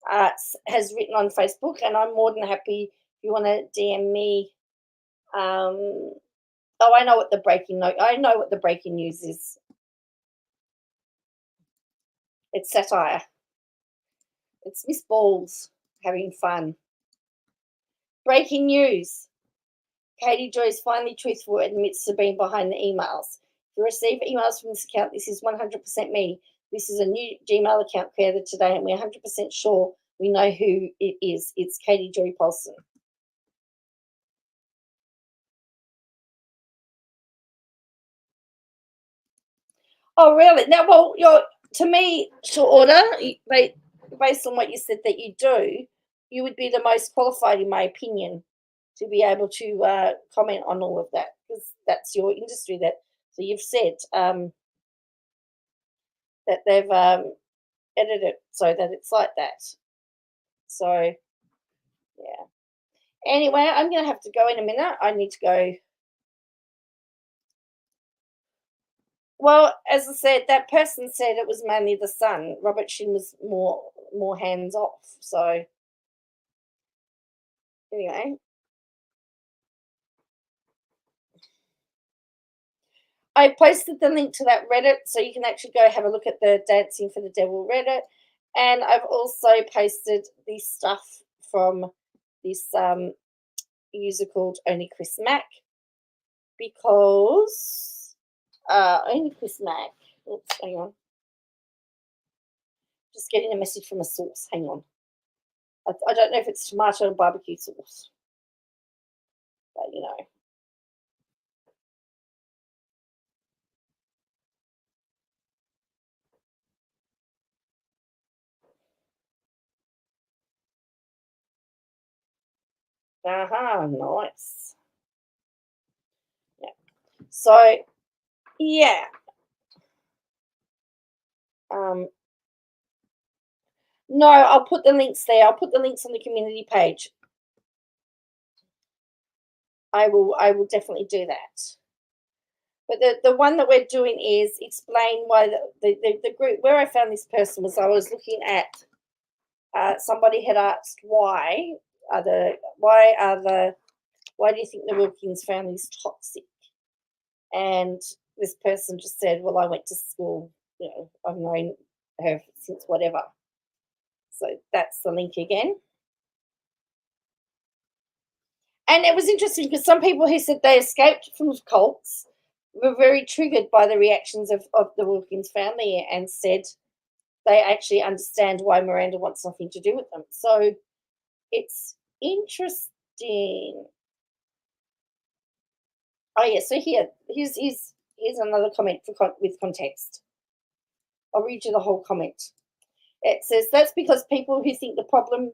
has written on Facebook, and I'm more than happy if you want to DM me. I know what the breaking news is. It's satire. It's Miss Balls having fun. Breaking news. Katie Joy is finally truthful and admits to being behind the emails. If you receive emails from this account, this is 100% me. This is a new Gmail account created today, and we're 100% sure we know who it is. It's Katie Joy Paulson. Oh, really? Now, well, to me, short order, based on what you said that you do, you would be the most qualified, in my opinion, to be able to comment on all of that, because that's your industry. So you've said that they've edited it so that it's like that. So, yeah. Anyway, I'm going to have to go in a minute. I need to go. Well, as I said, that person said it was mainly the son. Robert Shin was more hands off. So, anyway. I posted the link to that Reddit, so you can actually go have a look at the Dancing for the Devil Reddit. And I've also posted this stuff from this user called Only Chris Mack, because Only Chris Mack. Oops, hang on. Just getting a message from a source. Hang on. I don't know if it's tomato or barbecue sauce, but you know. Nice. Yeah. So, yeah. No, I'll put the links there. I'll put the links on the community page. I will definitely do that. But the one that we're doing is explain why the group where I found this person was I was looking at somebody had asked why do you think the Wilkins family is toxic? And this person just said, well, I went to school, I've known her since whatever. So that's the link again. And it was interesting because some people who said they escaped from cults were very triggered by the reactions of the Wilkins family and said they actually understand why Miranda wants nothing to do with them. So it's interesting. Oh, yeah, so here's another comment with context. I'll read you the whole comment. It says, that's because people who think the problem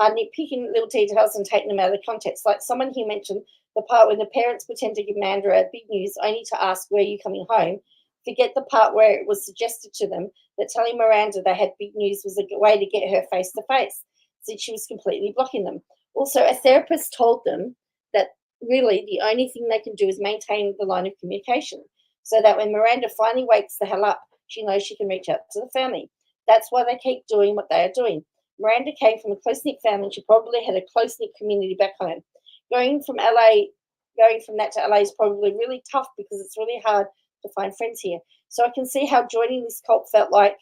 are nitpicking little details and taking them out of context. Like someone here mentioned the part when the parents pretend to give Miranda a big news only to ask, where are you coming home? Forget the part where it was suggested to them that telling Miranda they had big news was a way to get her face to face, since she was completely blocking them. Also, a therapist told them that really the only thing they can do is maintain the line of communication so that when Miranda finally wakes the hell up, she knows she can reach out to the family. That's why they keep doing what they are doing. Miranda came from a close-knit family and she probably had a close-knit community back home. Going from that to LA is probably really tough because it's really hard to find friends here. So I can see how joining this cult felt like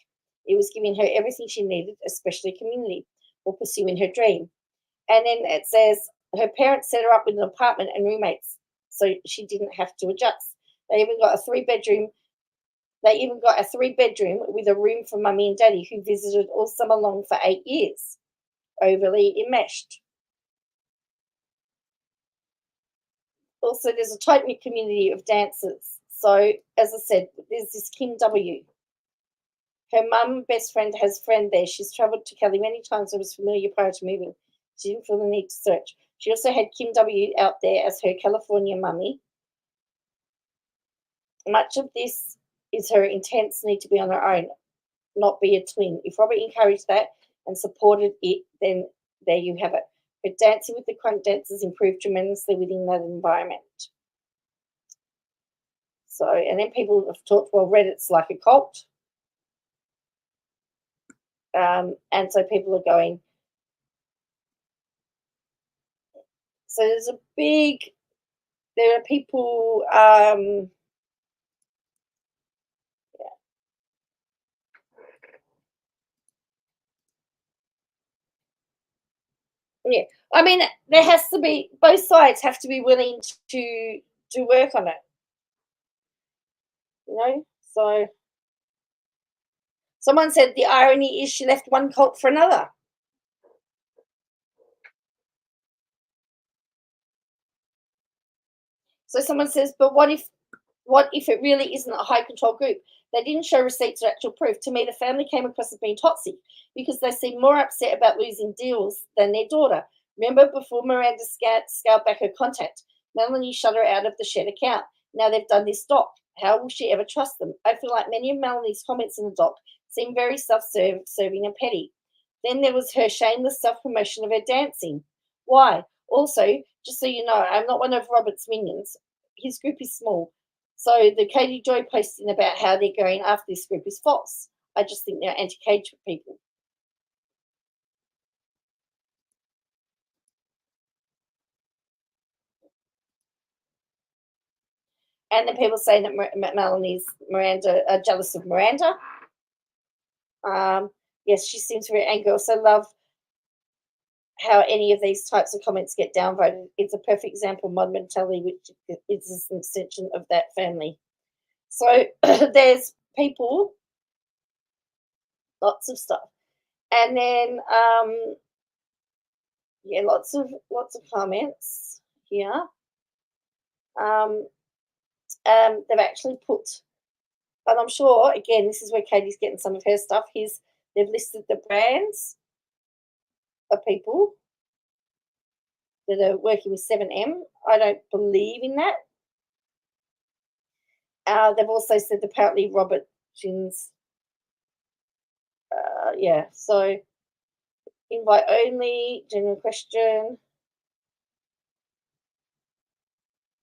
it was giving her everything she needed, especially community, or pursuing her dream. And then it says her parents set her up with an apartment and roommates, so she didn't have to adjust. They even got a three-bedroom with a room for mummy and daddy, who visited all summer long for 8 years. Overly enmeshed. Also, there's a tight-knit community of dancers. So, as I said, there's this Kim W. Her mum, best friend, has a friend there. She's travelled to Cali many times and was familiar prior to moving. She didn't feel the need to search. She also had Kim W. out there as her California mummy. Much of this is her intents need to be on her own, not be a twin. If Robert encouraged that and supported it, then there you have it. Her dancing with the crunk dancers improved tremendously within that environment. So, and then people have talked, well, Reddit's like a cult. And so people are going, so there's a big, there are people, yeah. I mean, there has to be, both sides have to be willing to work on it. You know, so someone said the irony is she left one cult for another. So someone says, but what if it really isn't a high control group? They didn't show receipts or actual proof. To me, the family came across as being toxic because they seem more upset about losing deals than their daughter. Remember, before Miranda scaled back her contact, Melanie shut her out of the shared account. Now they've done this doc. How will she ever trust them? I feel like many of Melanie's comments in the doc seem very self-serving and petty. Then there was her shameless self-promotion of her dancing. Why? Also, just so you know, I'm not one of Robert's minions. His group is small. So the Katie Joy posting about how they're going after this group is false. I just think they're anti-cage people. And the people saying that Melanie's Miranda are jealous of Miranda. Yes, she seems very angry. I also love how any of these types of comments get downvoted. It's a perfect example of modern mentality, which is an extension of that family. So there's people, lots of stuff, and then yeah, lots of comments here. They've actually put, and I'm sure again this is where Katie's getting some of her stuff. They've listed the brands of people that are working with 7M. I don't believe in that. They've also said apparently Robert Jin's, yeah, so invite only, general question,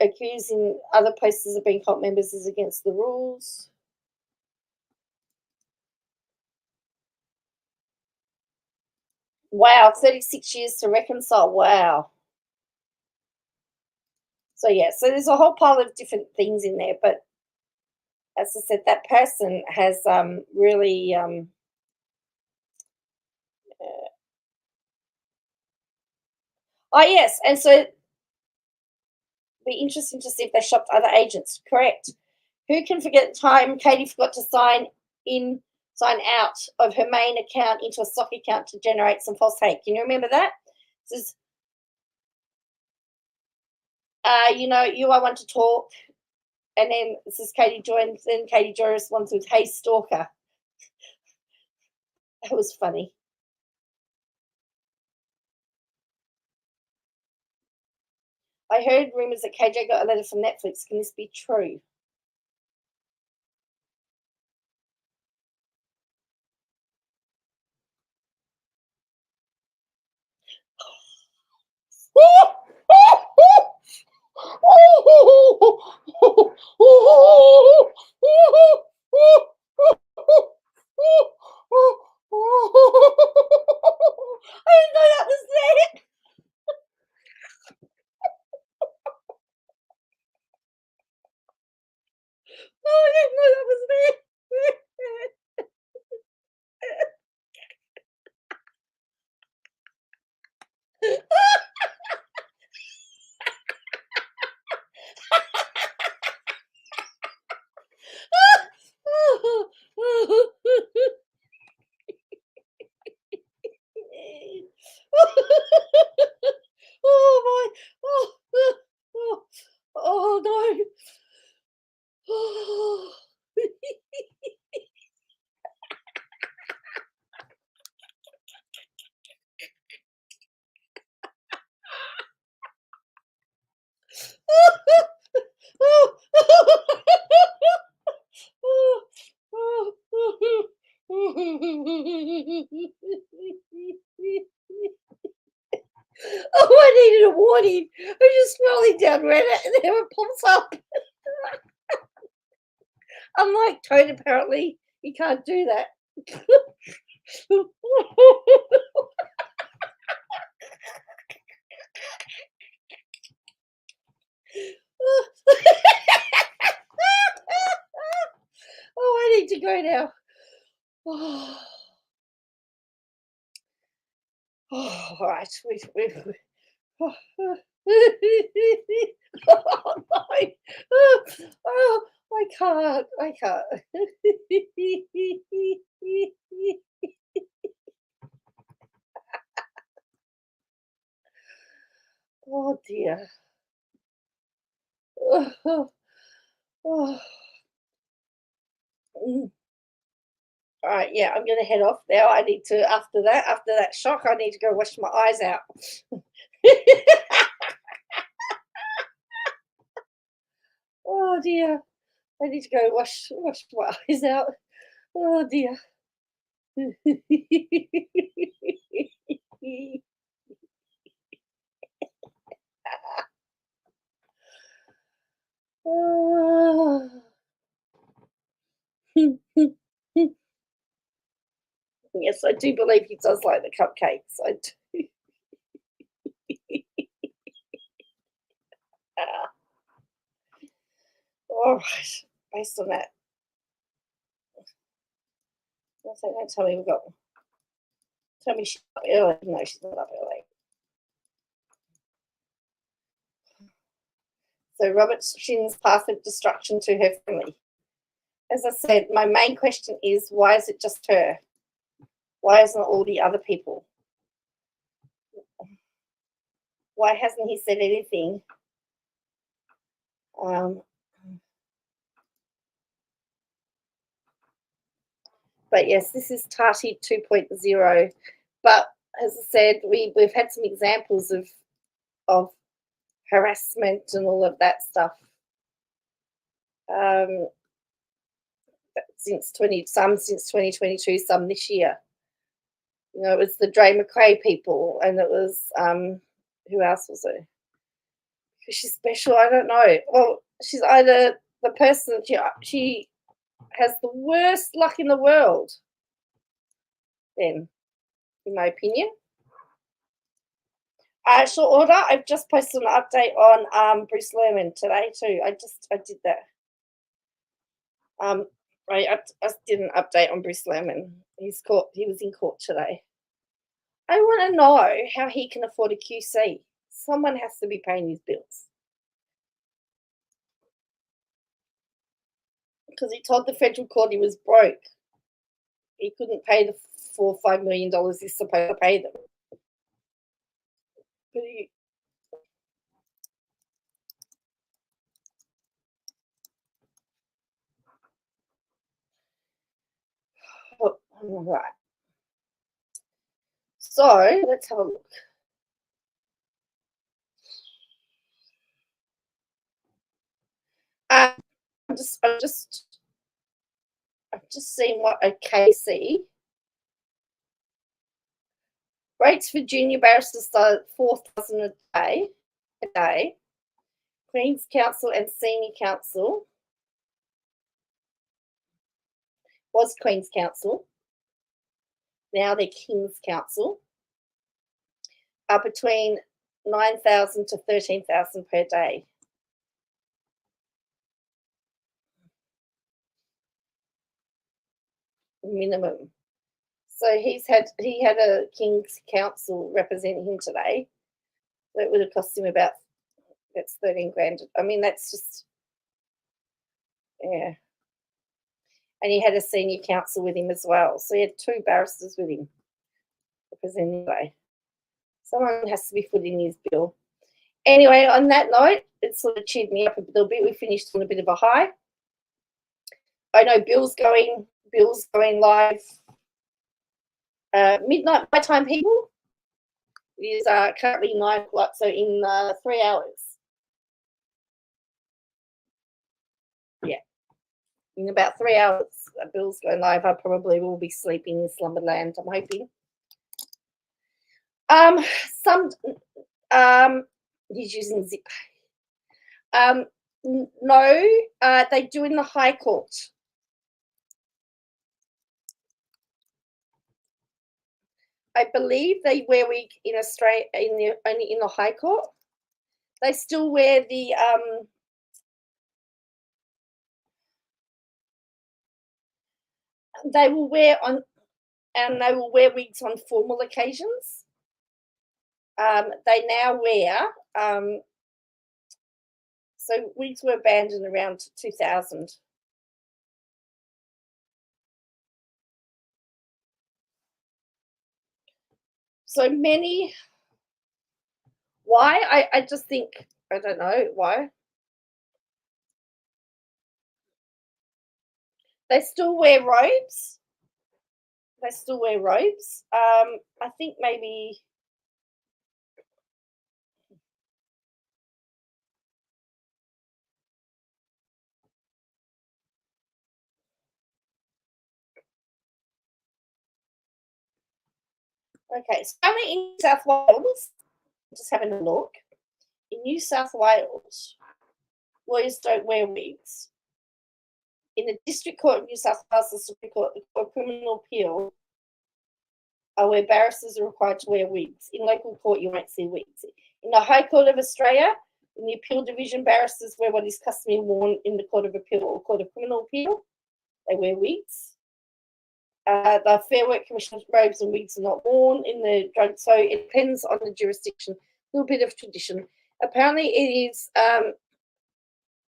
accusing other posters of being cult members is against the rules. Wow, 36 years to reconcile. Wow. So, yeah, so there's a whole pile of different things in there. But as I said, that person has really oh, yes. And so it'd be interesting to see if they shopped other agents. Correct. Who can forget the time Katie forgot to sign out of her main account into a stock account to generate some false hate? Can you remember that? It says, you know, I want to talk. And then this is Katie Joy, and then Katie Joy responds with, hey, stalker. That was funny. I heard rumors that KJ got a letter from Netflix. Can this be true? I didn't know that was there. Oh, I didn't know that was there. Oh, I needed a warning. I'm just scrolling down Reddit and there it pops up. Unlike Toad, apparently, you can't do that. Oh, I need to go now. Oh, all right. Oh, no. Oh, I can't. Oh dear. Oh. All right, yeah, I'm going to head off now. I need to, after that shock, I need to go wash my eyes out. Oh dear. I need to go wash my eyes out. Oh dear. Oh. Yes, I do believe he does like the cupcakes. I do. All right, based on that. Don't tell me tell me she's up early. No, she's not up early. So Robert Shin's path of destruction to her family. As I said, my main question is, why is it just her? Why isn't it all the other people? Why hasn't he said anything? But yes, this is Tati 2.0. But as I said, we've had some examples of harassment and all of that stuff since 2022, some this year. You know, it was the Dre McRae people, and it was who else was it? Because she's special, I don't know. Well, she's either the person she has the worst luck in the world, then, in my opinion. Short order, I've just posted an update on Bruce Lerman today too. I did that. I did an update on Bruce Lerman. He was in court today. I want to know how he can afford a QC. Someone has to be paying his bills. Because he told the federal court he was broke. He couldn't pay the $4 or $5 million he's supposed to pay them. But all right. So let's have a look. I'm just seeing what a KC. Rates for junior barristers start at $4,000 a day. Queen's Counsel and Senior Counsel was Queen's Counsel. Now they're King's Counsel. Are between $9,000 to $13,000 per day. Minimum. So he had a King's Counsel representing him today. That would have cost him that's 13 grand. I mean, that's just, yeah. And he had a senior counsel with him as well. So he had 2 barristers with him representing today. Someone has to be footing his bill. Anyway, on that note, it sort of cheered me up a little bit. We finished on a bit of a high. I know Bill's going live midnight my time, people. It is currently 9 o'clock, so in 3 hours. Yeah, in about 3 hours. Bill's going live, I probably will be sleeping in slumberland, I'm hoping. He's using Zip. No, they do in the High Court. I believe they wear wig in Australia only in the High Court. They still wear the they will wear wigs on formal occasions. They now wear so wigs were banned in around 2000. So many. Why? I just think, I don't know why. They still wear robes. I think maybe okay, so only in New South Wales, just having a look. In New South Wales, lawyers don't wear wigs. In the District Court of New South Wales, the Supreme Court, the Court of Criminal Appeal, where barristers are required to wear wigs. In local court, you won't see wigs. In the High Court of Australia, in the Appeal Division, barristers wear what is customarily worn in the Court of Appeal or Court of Criminal Appeal. They wear wigs. The Fair Work Commission's robes and wigs are not worn in the drug, so it depends on the jurisdiction. A little bit of tradition. Apparently, it is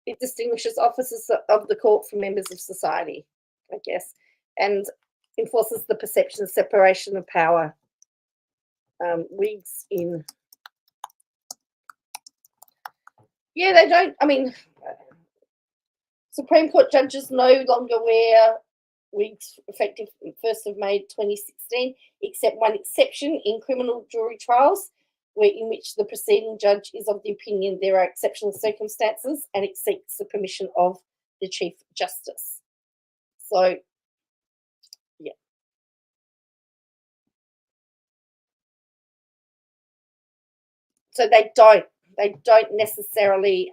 it distinguishes officers of the court from members of society, I guess, and enforces the perception of separation of power. Wigs in, yeah, they don't. I mean, Supreme Court judges no longer wear wigs effective 1st of May 2016, except one exception in criminal jury trials, in which the proceeding judge is of the opinion there are exceptional circumstances and it seeks the permission of the Chief Justice. So, yeah. So they don't necessarily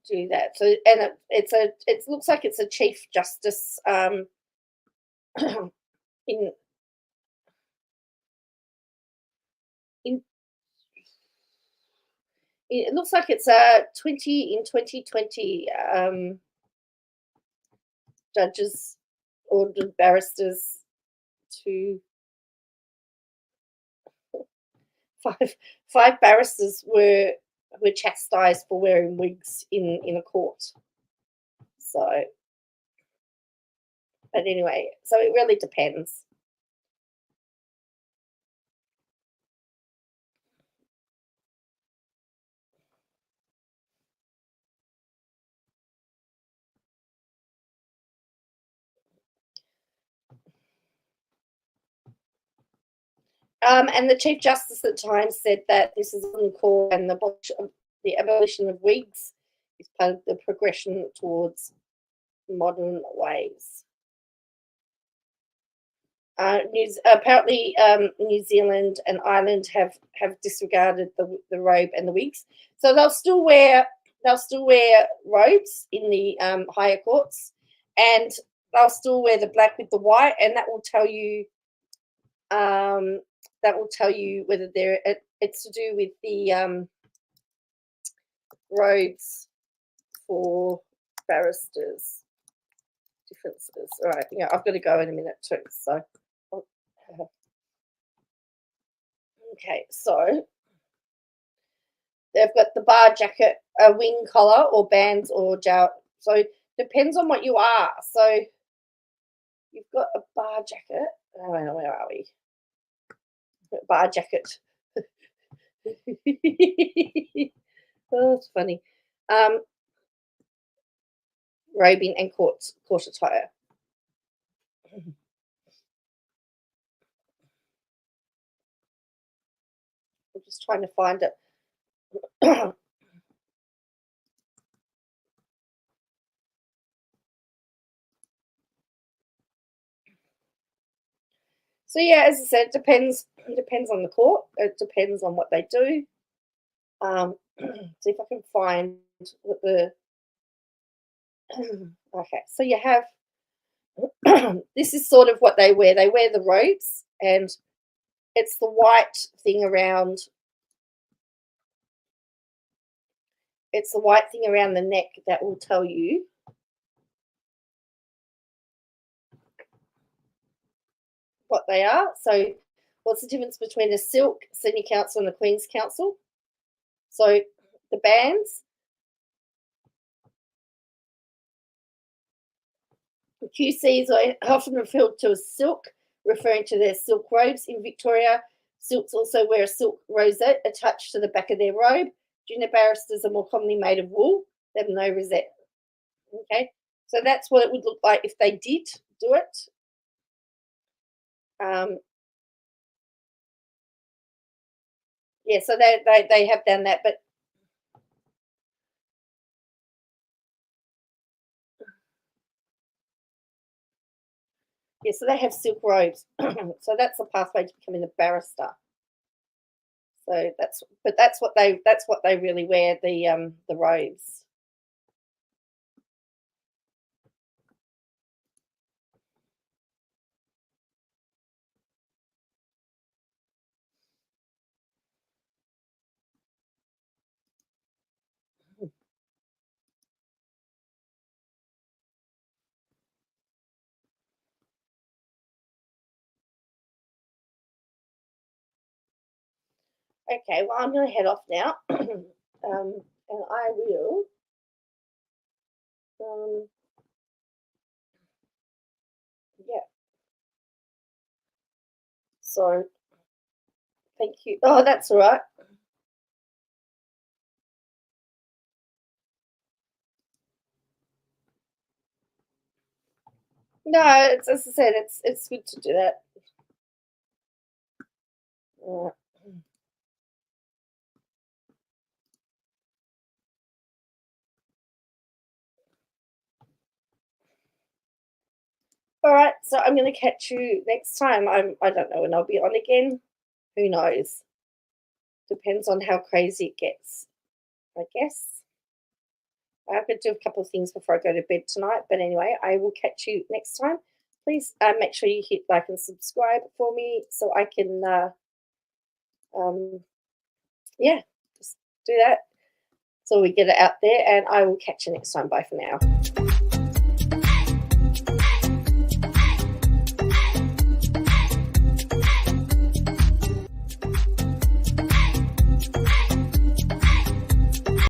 do that. So, and it looks like it's a Chief Justice in it looks like it's a 2020 judges ordered barristers to five barristers were chastised for wearing wigs in a court. So, but anyway, so it really depends. And the Chief Justice at the time said that this is uncalled and the abolition of wigs is part of the progression towards modern ways. Apparently, New Zealand and Ireland have disregarded the robe and the wigs, so they'll still wear robes in the higher courts, and they'll still wear the black with the white, and that will tell you whether it's to do with the robes for barristers differences. All right, yeah, I've got to go in a minute too. So, okay, so they've got the bar jacket, a wing collar, or bands, or gel. So depends on what you are. So you've got a bar jacket. Oh, where are we? Bar jacket. Oh, it's funny. Robing and court attire. I'm just trying to find it. So yeah, as I said, it depends on the court. It depends on what they do. See if I can find what the okay. So you have this is sort of what they wear. They wear the robes, and it's the white thing around. It's the white thing around the neck that will tell you what they are. So what's the difference between a silk senior counsel and a Queen's Counsel? So the bands, the QCs are often referred to as silk, referring to their silk robes. In Victoria, silks also wear a silk rosette attached to the back of their robe. Junior barristers are more commonly made of wool. They have no rosette. Okay, so that's what it would look like if they did do it. Yeah, so they have done that, but yeah, so they have silk robes. So that's the pathway to becoming a barrister. So that's what they really wear, the robes. Okay, well, I'm going to head off now, and I will. Yeah. So, thank you. Oh, that's all right. No, it's, as I said, it's good to do that. All right, so I'm going to catch you next time. I don't know when I'll be on again. Who knows? Depends on how crazy it gets, I guess. I could do a couple of things before I go to bed tonight. But anyway, I will catch you next time. Please make sure you hit like and subscribe for me so I can, yeah, just do that so we get it out there. And I will catch you next time. Bye for now.